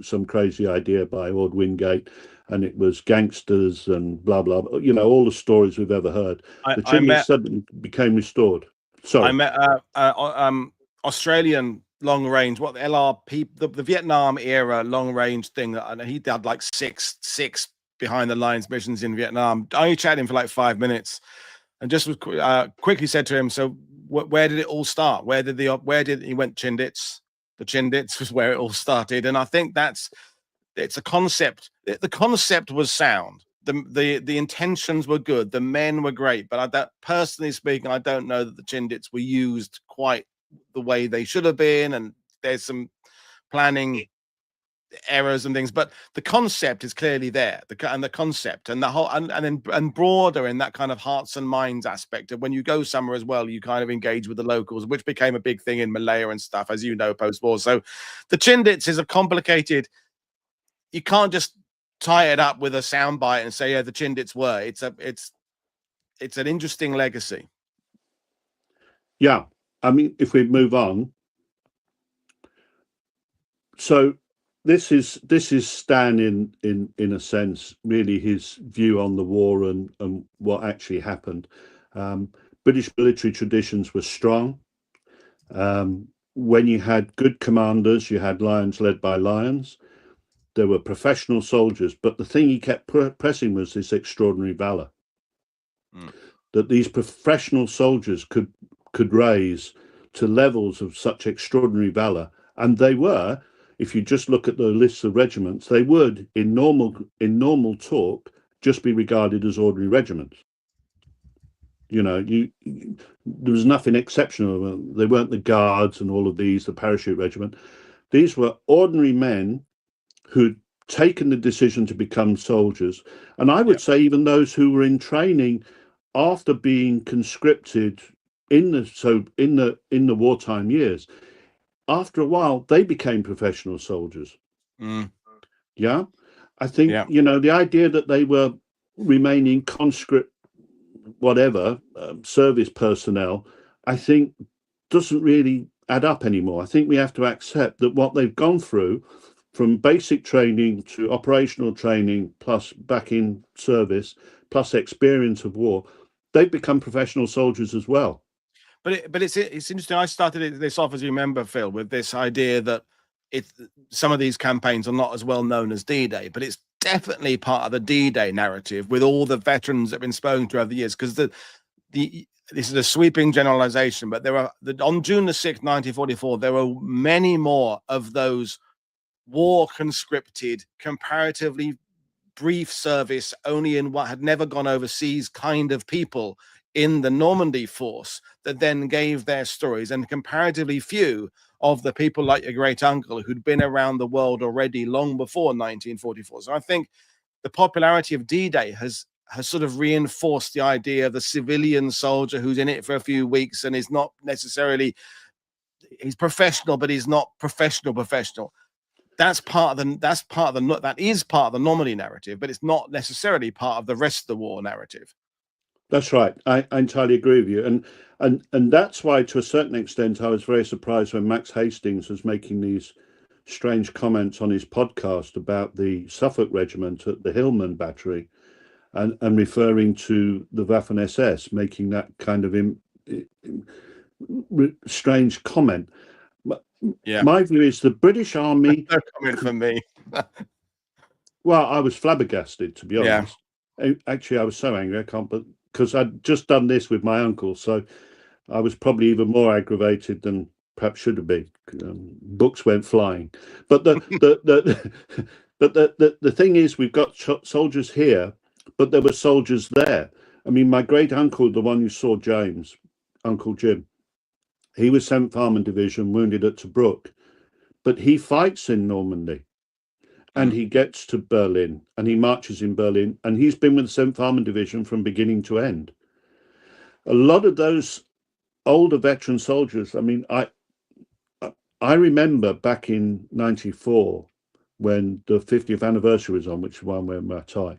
some crazy idea by Ord Wingate, and it was gangsters and blah, blah, blah, you know, all the stories we've ever heard. The Chindits suddenly became restored. Sorry. I met Australian long range, what the LRP, the Vietnam era long range thing. And he did like six behind the lines missions in Vietnam. I only chatted him for like 5 minutes, and just was quickly said to him, so where did it all start? Where did he went? Chindits. The Chindits was where it all started. And I think it's a concept. The concept was sound. The intentions were good. The men were great. But personally speaking, I don't know that the Chindits were used quite the way they should have been. And there's some planning errors and things, but the concept is clearly there. The concept and the whole and broader in that kind of hearts and minds aspect of when you go somewhere as well, you kind of engage with the locals, which became a big thing in Malaya and stuff, as you know, post-war. So the Chindits is a complicated. You can't just tie it up with a soundbite and say, yeah, the Chindits were. It's an interesting legacy. Yeah, I mean, if we move on, so this is Stan in a sense, really his view on the war and what actually happened. British military traditions were strong. When you had good commanders, you had lions led by lions. There were professional soldiers, but the thing he kept pressing was this extraordinary valor. That these professional soldiers could raise to levels of such extraordinary valor, and they were. If you just look at the lists of regiments, they would, in normal talk, just be regarded as ordinary regiments. You know, there was nothing exceptional. They weren't the Guards and all of these, the parachute regiment. These were ordinary men who'd taken the decision to become soldiers. And I would say even those who were in training after being conscripted in the wartime years, after a while, they became professional soldiers. Yeah. I think, you know, the idea that they were remaining conscript, whatever, service personnel, I think doesn't really add up anymore. I think we have to accept that what they've gone through from basic training to operational training, plus back in service, plus experience of war, they've become professional soldiers as well. But it's interesting. I started this off, as you remember, Phil, with this idea that some of these campaigns are not as well known as D-Day, but it's definitely part of the D-Day narrative with all the veterans that have been spoken to over the years. Because this is a sweeping generalization, but on June the 6th, 1944, there were many more of those war conscripted, comparatively brief service, only in what had never gone overseas kind of people in the Normandy force that then gave their stories, and comparatively few of the people like your great uncle who'd been around the world already long before 1944. So I think the popularity of D-Day has sort of reinforced the idea of the civilian soldier who's in it for a few weeks and is not necessarily, he's professional, but he's not professional. that is part of the Normandy narrative, but it's not necessarily part of the rest of the war narrative. That's right. I entirely agree with you, and that's why, to a certain extent, I was very surprised when Max Hastings was making these strange comments on his podcast about the Suffolk Regiment at the Hillman Battery, and referring to the Waffen SS, making that kind of strange comment. Yeah. My view is the British Army. No comment from me. Well, I was flabbergasted, to be Yeah. honest. Actually, I was so angry, I can't, but because I'd just done this with my uncle, so I was probably even more aggravated than perhaps should have been. Books went flying. But the thing is, we've got soldiers here, but there were soldiers there. I mean, my great uncle, the one you saw, James, Uncle Jim, he was 7th Armoured Division, wounded at Tobruk, but he fights in Normandy. And he gets to Berlin, and he marches in Berlin, and he's been with the 7th Armoured Division from beginning to end. A lot of those older veteran soldiers, I mean, I remember back in '94 when the 50th anniversary was on, which is one where my tie.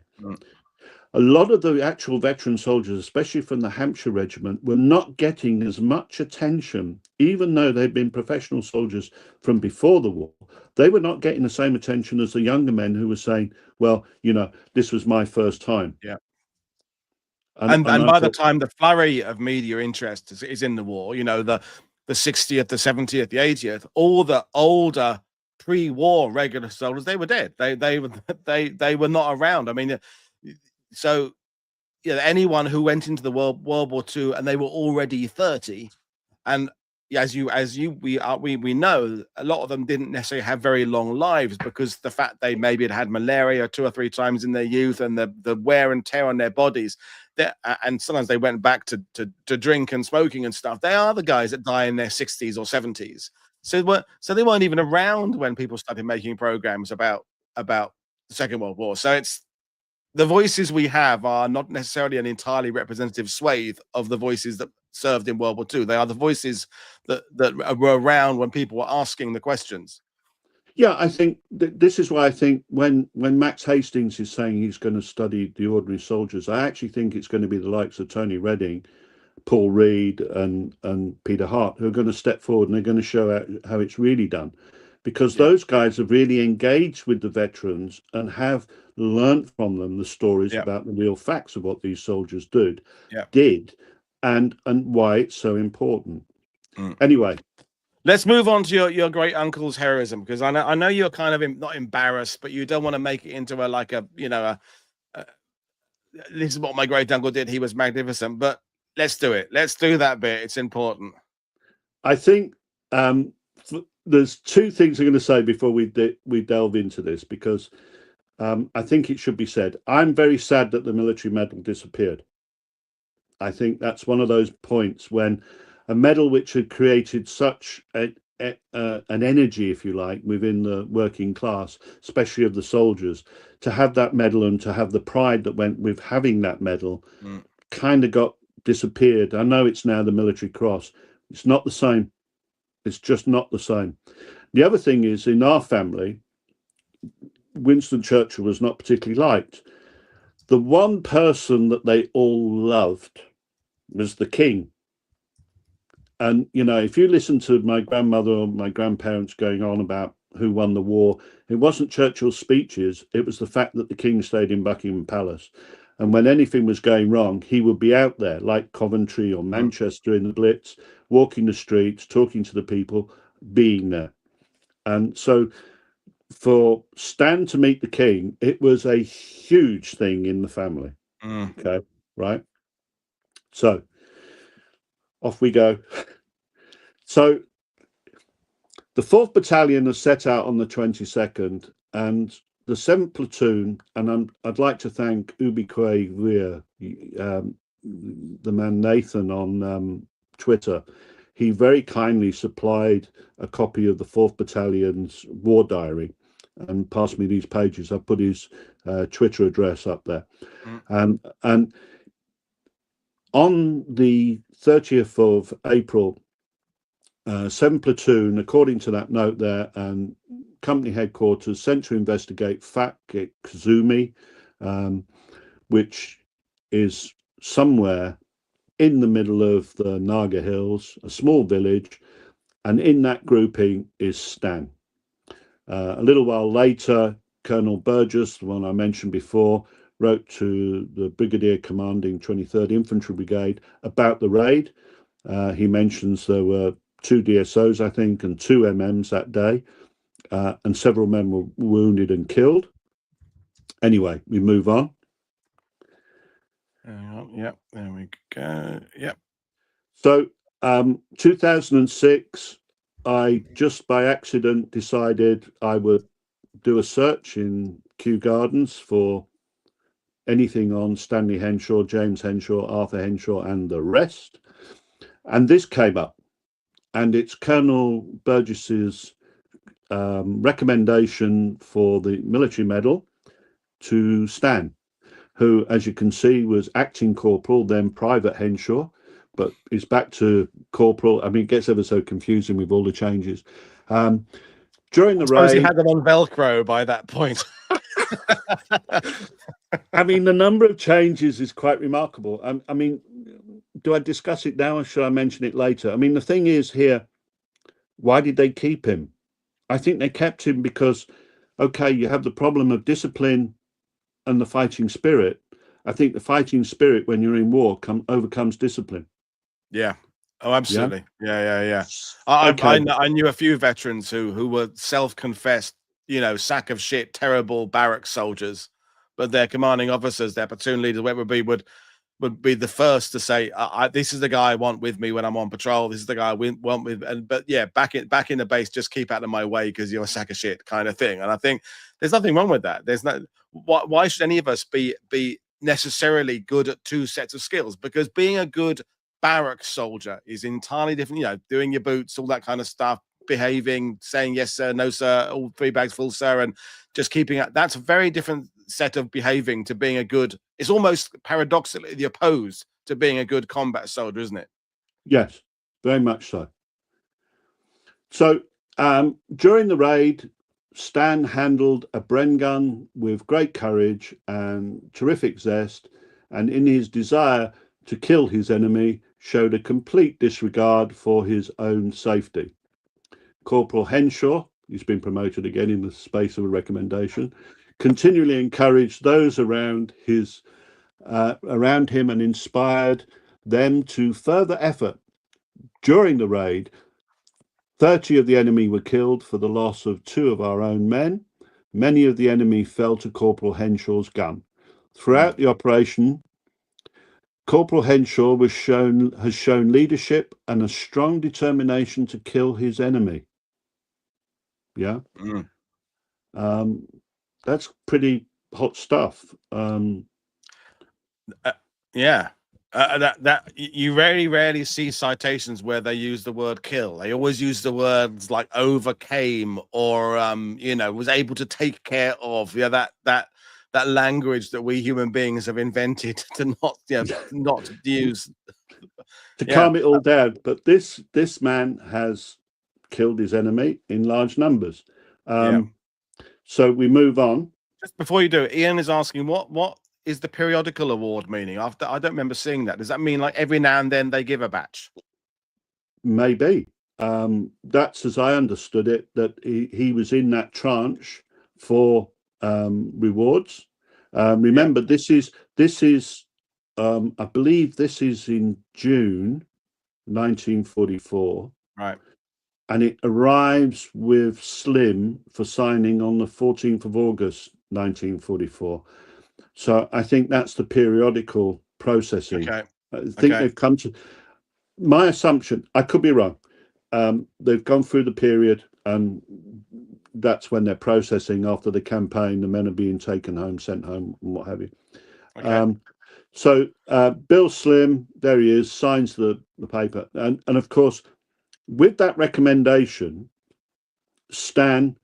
A lot of the actual veteran soldiers, especially from the Hampshire Regiment, were not getting as much attention, even though they'd been professional soldiers from before the war. They were not getting the same attention as the younger men who were saying, well, you know, this was my first time. Yeah. And by the time the flurry of media interest is in the war, you know, the 60th, the 70th, the 80th, all the older pre-war regular soldiers, they were dead. They were not around. I mean, so you know, anyone who went into the World War II and they were already 30, and we know a lot of them didn't necessarily have very long lives because the fact they maybe had malaria 2 or 3 times in their youth and the wear and tear on their bodies, and sometimes they went back to drink and smoking and stuff. They are the guys that die in their 60s or 70s. So they weren't even around when people started making programs about the Second World War. So it's the voices we have are not necessarily an entirely representative swathe of the voices that served in World War II. They are the voices that were around when people were asking the questions. Yeah, I think this is why I think when Max Hastings is saying he's going to study the ordinary soldiers, I actually think it's going to be the likes of Tony Redding, Paul Reed, and Peter Hart who are going to step forward and they're going to show how it's really done, because those guys have really engaged with the veterans and have learned from them the stories about the real facts of what these soldiers did, and why it's so important. Anyway, let's move on to your great uncle's heroism, because I know you're kind of not embarrassed, but you don't want to make it into this is what my great uncle did. He was magnificent, but let's do it. Let's do that bit. It's important. I think there's 2 things I'm going to say before we delve into this, because I think it should be said. I'm very sad that the military medal disappeared. I think that's one of those points when a medal which had created such an energy, if you like, within the working class, especially of the soldiers, to have that medal and to have the pride that went with having that medal kind of got disappeared. I know it's now the Military Cross. It's not the same. It's just not the same. The other thing is, in our family, Winston Churchill was not particularly liked. The one person that they all loved was the king. And, you know, if you listen to my grandmother or my grandparents going on about who won the war, it wasn't Churchill's speeches. It was the fact that the king stayed in Buckingham Palace. And when anything was going wrong, he would be out there, like Coventry or Manchester in the Blitz, walking the streets, talking to the people, being there. And so for Stan to meet the king, it was a huge thing in the family. Okay, right? So off we go. So the 4th Battalion is set out on the 22nd, and the 7th Platoon, and I'd like to thank Ubikwe Weir, the man Nathan on Twitter. He very kindly supplied a copy of the 4th Battalion's war diary and passed me these pages. I put his Twitter address up there. And on the 30th of April, 7th Platoon, according to that note there, and company headquarters sent to investigate Fat Kazumi, which is somewhere in the middle of the Naga Hills, a small village, and in that grouping is Stan. A little while later, Colonel Burgess, the one I mentioned before, wrote to the brigadier commanding 23rd Infantry Brigade about the raid. He mentions there were 2 DSOs, I think, and 2 MMs that day, and several men were wounded and killed. Anyway, we move on. Yep, there we go. Yep. So 2006, I just by accident decided I would do a search in Kew Gardens for anything on Stanley Henshaw, James Henshaw, Arthur Henshaw, and the rest. And this came up. And it's Colonel Burgess's recommendation for the military medal to Stan, who, as you can see, was acting corporal, then Private Henshaw, but is back to corporal. I mean, it gets ever so confusing with all the changes. During the raid, he had them on Velcro by that point. I mean, the number of changes is quite remarkable. I mean, do I discuss it now or should I mention it later? I mean, the thing is here, why did they keep him? I think they kept him because, okay, you have the problem of discipline and the fighting spirit. I think the fighting spirit when you're in war overcomes discipline. Yeah. Oh, absolutely. Yeah. I knew a few veterans who were self-confessed, sack of shit, terrible barrack soldiers, but their commanding officers, their platoon leaders, whatever it would be the first to say, "This is the guy I want with me when I'm on patrol. This is the guy I want with." But yeah, back in the base, just keep out of my way because you're a sack of shit, kind of thing. And I think there's nothing wrong with that. There's no why should any of us be necessarily good at 2 sets of skills? Because being a good barrack soldier is entirely different. Doing your boots, all that kind of stuff, behaving, saying yes sir, no sir, all 3 bags full sir, and just keeping up. That's a very different set of behaving to being a good. It's almost paradoxically the opposed to being a good combat soldier, isn't it? Yes, very much so. So during the raid, Stan handled a Bren gun with great courage and terrific zest, and in his desire to kill his enemy, showed a complete disregard for his own safety. Corporal Henshaw, he's been promoted again in the space of a recommendation, continually encouraged those around him and inspired them to further effort. During the raid, 30 of the enemy were killed for the loss of 2 of our own men. Many of the enemy fell to Corporal Henshaw's gun. Throughout the operation, Corporal Henshaw has shown leadership and a strong determination to kill his enemy. Yeah. That's pretty hot stuff. Yeah. That you rarely see citations where they use the word kill. They always use the words like overcame or was able to take care of. That language that we human beings have invented to not use to calm it all down. But this man has killed his enemy in large numbers. So we move on. Just before you do it, Ian is asking what is the periodical award meaning? I don't remember seeing that. Does that mean like every now and then they give a batch? Maybe. That's as I understood it, that he was in that tranche for rewards. Remember, this is I believe this is in June 1944. Right. And it arrives with Slim for signing on the 14th of August 1944. So I think that's the periodical processing. Okay. I think they've come to my assumption. I could be wrong. They've gone through the period, and that's when they're processing after the campaign. The men are being taken home, sent home, and what have you. Okay. So Bill Slim, there he is, signs the paper, and of course, with that recommendation, Stan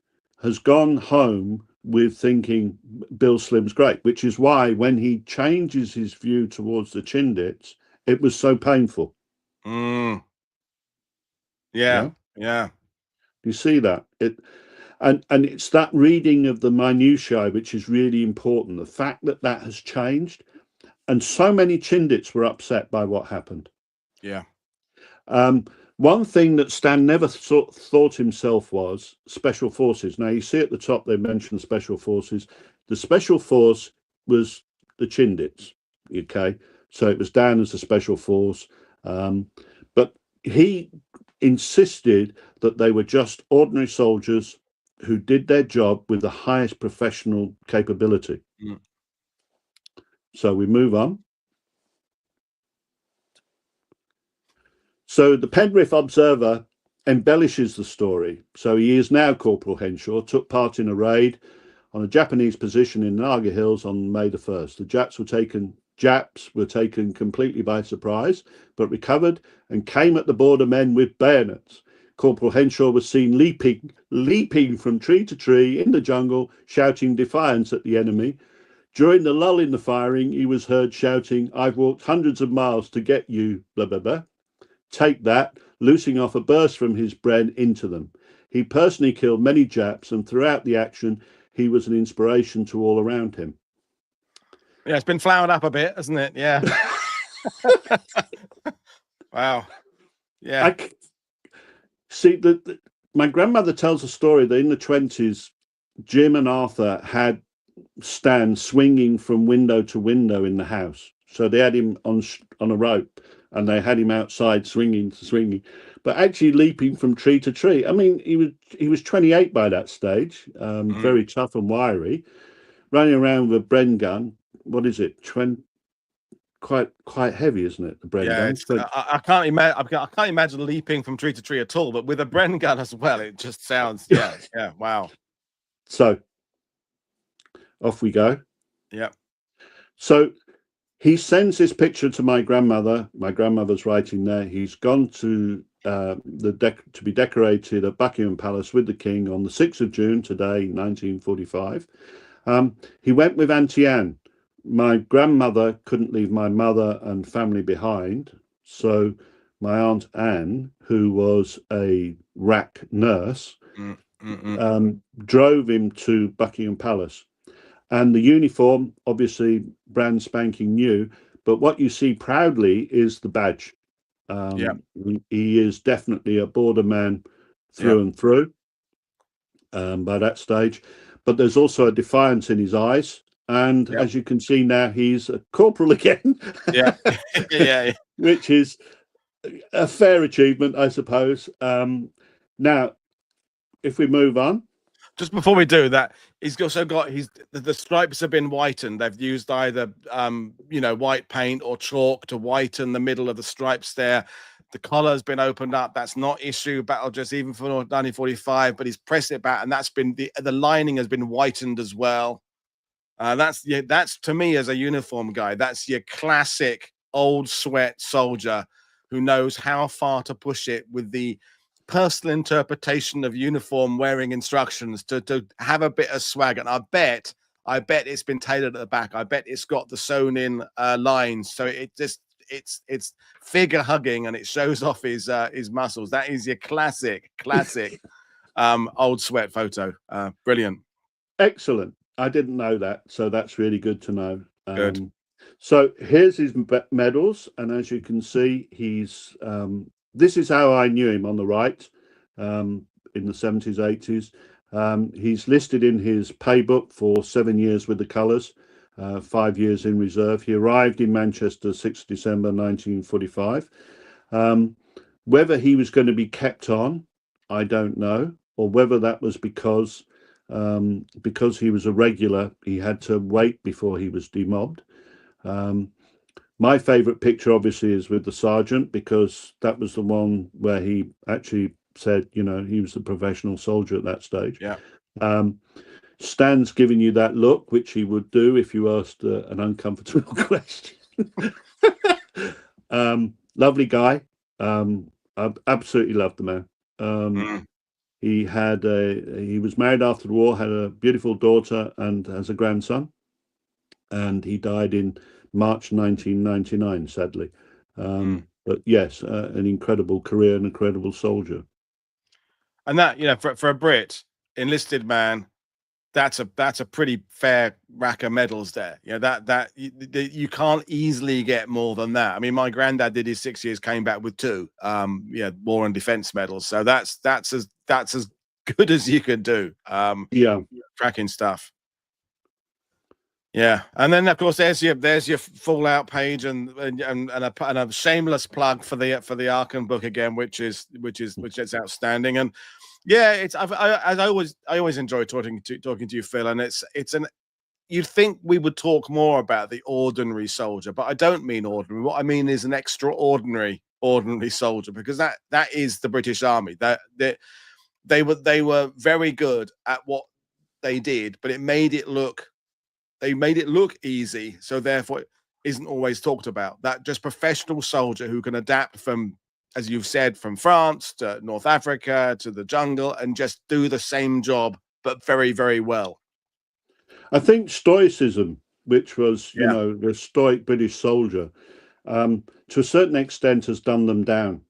has gone home with thinking Bill Slim's great, which is why when he changes his view towards the Chindits, it was so painful. Yeah. You see that? And it's that reading of the minutiae which is really important. The fact that that has changed, and so many Chindits were upset by what happened. Yeah. One thing that Stan never thought himself was special forces. Now you see at the top they mentioned special forces. The special force was the Chindits. Okay, so it was down as a special force, but he insisted that they were just ordinary soldiers who did their job with the highest professional capability. Mm. So we move on. So the Penrith Observer embellishes the story. So he is now Corporal Henshaw, took part in a raid on a Japanese position in Naga Hills on May the 1st. The Japs were taken completely by surprise, but recovered and came at the border men with bayonets. Corporal Henshaw was seen leaping from tree to tree in the jungle, shouting defiance at the enemy. During the lull in the firing, he was heard shouting, "I've walked hundreds of miles to get you, blah, blah, blah. Take that," loosing off a burst from his Bren into them. He personally killed many Japs, and throughout the action, he was an inspiration to all around him. Yeah, it's been flowered up a bit, hasn't it? Yeah. Wow. Yeah. See, my grandmother tells a story that in the 20s, Jim and Arthur had Stan swinging from window to window in the house. So they had him on a rope, and they had him outside swinging, but actually leaping from tree to tree. I mean, he was 28 by that stage, very tough and wiry, running around with a Bren gun. What is it? Quite heavy, isn't it? The Bren gun. I can't imagine. I can't imagine leaping from tree to tree at all. But with a Bren gun as well, it just sounds. Yeah. Wow. So off we go. Yeah. So he sends this picture to my grandmother. My grandmother's writing there. He's gone to to be decorated at Buckingham Palace with the King on the 6th of June, today, 1945. He went with Auntie Anne. My grandmother couldn't leave my mother and family behind. So my Aunt Anne, who was a RAC nurse, drove him to Buckingham Palace. And the uniform, obviously, brand spanking new. But what you see proudly is the badge. He is definitely a border man through and through by that stage. But there's also a defiance in his eyes. And as you can see now, he's a corporal again. Yeah. Which is a fair achievement, I suppose. Now, if we move on. Just before we do that, he's also got the stripes have been whitened. They've used either white paint or chalk to whiten the middle of the stripes there. The collar's been opened up. That's not issue battle dress even for 1945, but he's pressed it back, and that's been the lining has been whitened as well. That's to me as a uniform guy, that's your classic old sweat soldier who knows how far to push it with the personal interpretation of uniform wearing instructions to have a bit of swag. And I bet it's been tailored at the back. I bet it's got the sewn in lines, so it's figure hugging, and it shows off his muscles. That is your classic old sweat photo. Brilliant. Excellent. I didn't know that, so that's really good to know. Good. So here's his medals, and as you can see, he's this is how I knew him on the right in the 70s, 80s. He's listed in his pay book for 7 years with the colours, 5 years in reserve. He arrived in Manchester 6 December 1945. Whether he was going to be kept on, I don't know, or whether that was because he was a regular, he had to wait before he was demobbed. My favourite picture, obviously, is with the sergeant, because that was the one where he actually said, he was a professional soldier at that stage. Yeah. Stan's giving you that look, which he would do if you asked an uncomfortable question. Lovely guy. I absolutely loved the man. He was married after the war, had a beautiful daughter and has a grandson, and he died in March 1999, sadly. But yes, an incredible career, an incredible soldier. And that, for a Brit, enlisted man, that's a pretty fair rack of medals there. You know, that you can't easily get more than that. I mean, my granddad did his 6 years, came back with 2 war and defense medals. So that's as good as you could do. Yeah, cracking stuff. Yeah, and then of course there's your Fallout page and a shameless plug for the Aachen book again, which is outstanding. And yeah, it's I always enjoy talking to you, Phil, and you'd think we would talk more about the ordinary soldier, but I don't mean ordinary. What I mean is an extraordinary soldier, because that is the British Army. That they were very good at what they did, but they made it look easy, so therefore it isn't always talked about. That just professional soldier who can adapt from, as you've said, from France to North Africa to the jungle and just do the same job, but very, very well. I think Stoicism, which was, you know, the stoic British soldier, to a certain extent has done them down.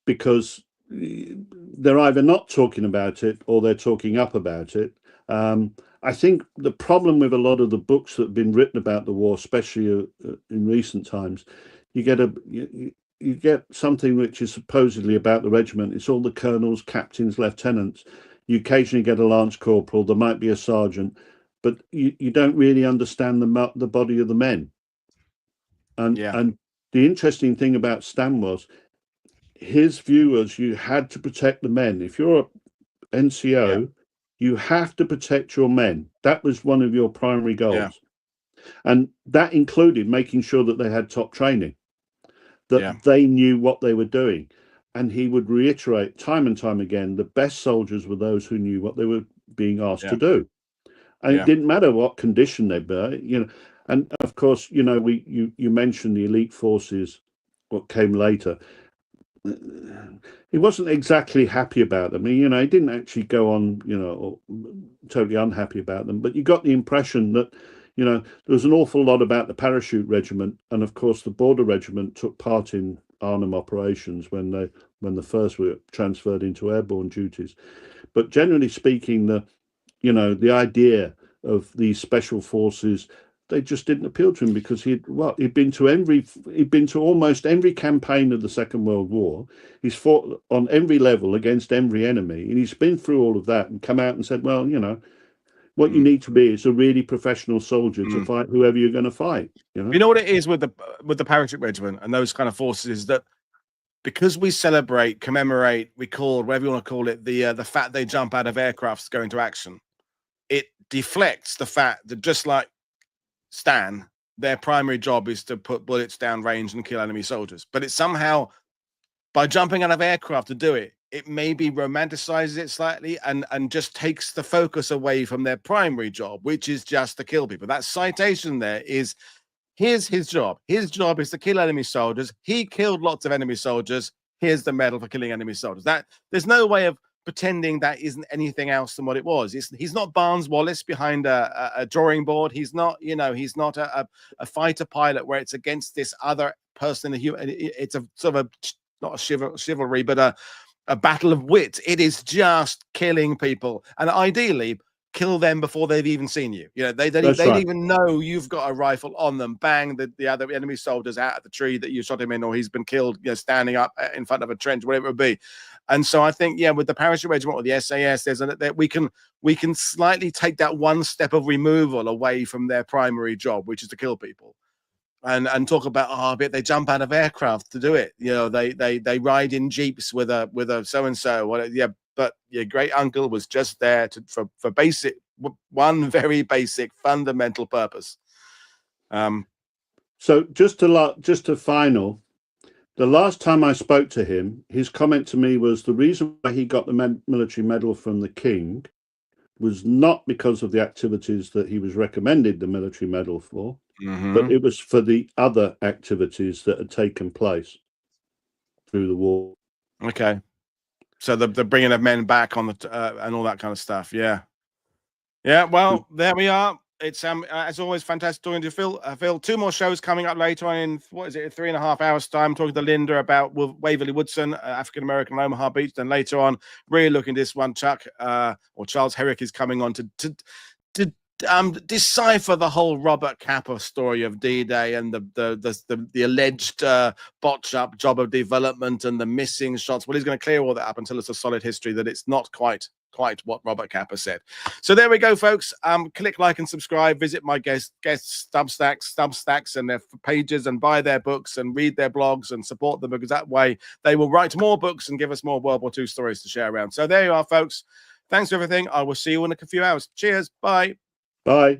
Because they're either not talking about it or they're talking up about it. I think the problem with a lot of the books that have been written about the war, especially in recent times, you get something which is supposedly about the regiment. It's all the colonels, captains, lieutenants. You occasionally get a lance corporal. There might be a sergeant, but you don't really understand the body of the men. And the interesting thing about Stan was his view was you had to protect the men. If you're an NCO, you have to protect your men. That was one of your primary goals. And that included making sure that they had top training, that they knew what they were doing. And he would reiterate time and time again, the best soldiers were those who knew what they were being asked to do. And it didn't matter what condition they were, you know. And of course, you know, you mentioned the elite forces, what came later. He wasn't exactly happy about them. You know, he didn't actually go on, you know, totally unhappy about them. But you got the impression that, you know, there was an awful lot about the parachute regiment, and of course the Border Regiment took part in Arnhem operations when the first were transferred into airborne duties. But generally speaking, the idea of these special forces, they just didn't appeal to him, because he'd been to almost every campaign of the Second World War. He's fought on every level against every enemy, and he's been through all of that and come out and said, well, you know, what you need to be is a really professional soldier to fight whoever you're going to fight. You know what it is with the parachute regiment and those kind of forces, is that because we celebrate, commemorate, record, whatever you want to call it, the fact they jump out of aircrafts going to action, it deflects the fact that, just like Stan, their primary job is to put bullets down range and kill enemy soldiers. But it's somehow, by jumping out of aircraft to do it, it maybe romanticizes it slightly and just takes the focus away from their primary job, which is just to kill people. That citation there is, here's his job. His job is to kill enemy soldiers. He killed lots of enemy soldiers. Here's the medal for killing enemy soldiers. That there's no way of pretending that isn't anything else than what it was. He's not Barnes Wallis behind a drawing board. He's not, you know, he's not a fighter pilot where it's against this other person. It's a sort of not a chivalry, but a battle of wit. It is just killing people, and ideally kill them before they've even seen you. You know, they don't even know you've got a rifle on them. Bang, the other enemy soldier's out of the tree that you shot him in, or he's been killed, you know, standing up in front of a trench, whatever it would be. And so I think, with the parachute regiment or the SAS, we can slightly take that one step of removal away from their primary job, which is to kill people, and talk about, but they jump out of aircraft to do it. You know, they ride in jeeps with a so and so. But your great uncle was just there for one very basic fundamental purpose. So just to final, the last time I spoke to him, his comment to me was the reason why he got the military medal from the King was not because of the activities that he was recommended the military medal for, but it was for the other activities that had taken place through the war. Okay. So the bringing of men back on the and all that kind of stuff. Yeah. Well, there we are. It's as always fantastic talking to Phil. Phil, 2 more shows coming up later on in, what is it, 3.5 hours time, talking to Linda about Waverly Woodson, African American Omaha Beach. Then later on, really looking at this one, Chuck or Charles Herrick is coming on to decipher the whole Robert Capa story of D-Day and the alleged botch up job of development and the missing shots. Well, he's going to clear all that up and tell us a solid history that it's not quite what Robert Capa said. So there we go, folks. Click like and subscribe. Visit my guests Substacks and their pages, and buy their books and read their blogs and support them, because that way they will write more books and give us more World War II stories to share around. So there you are, folks. Thanks for everything. I will see you in a few hours. Cheers. Bye. Bye.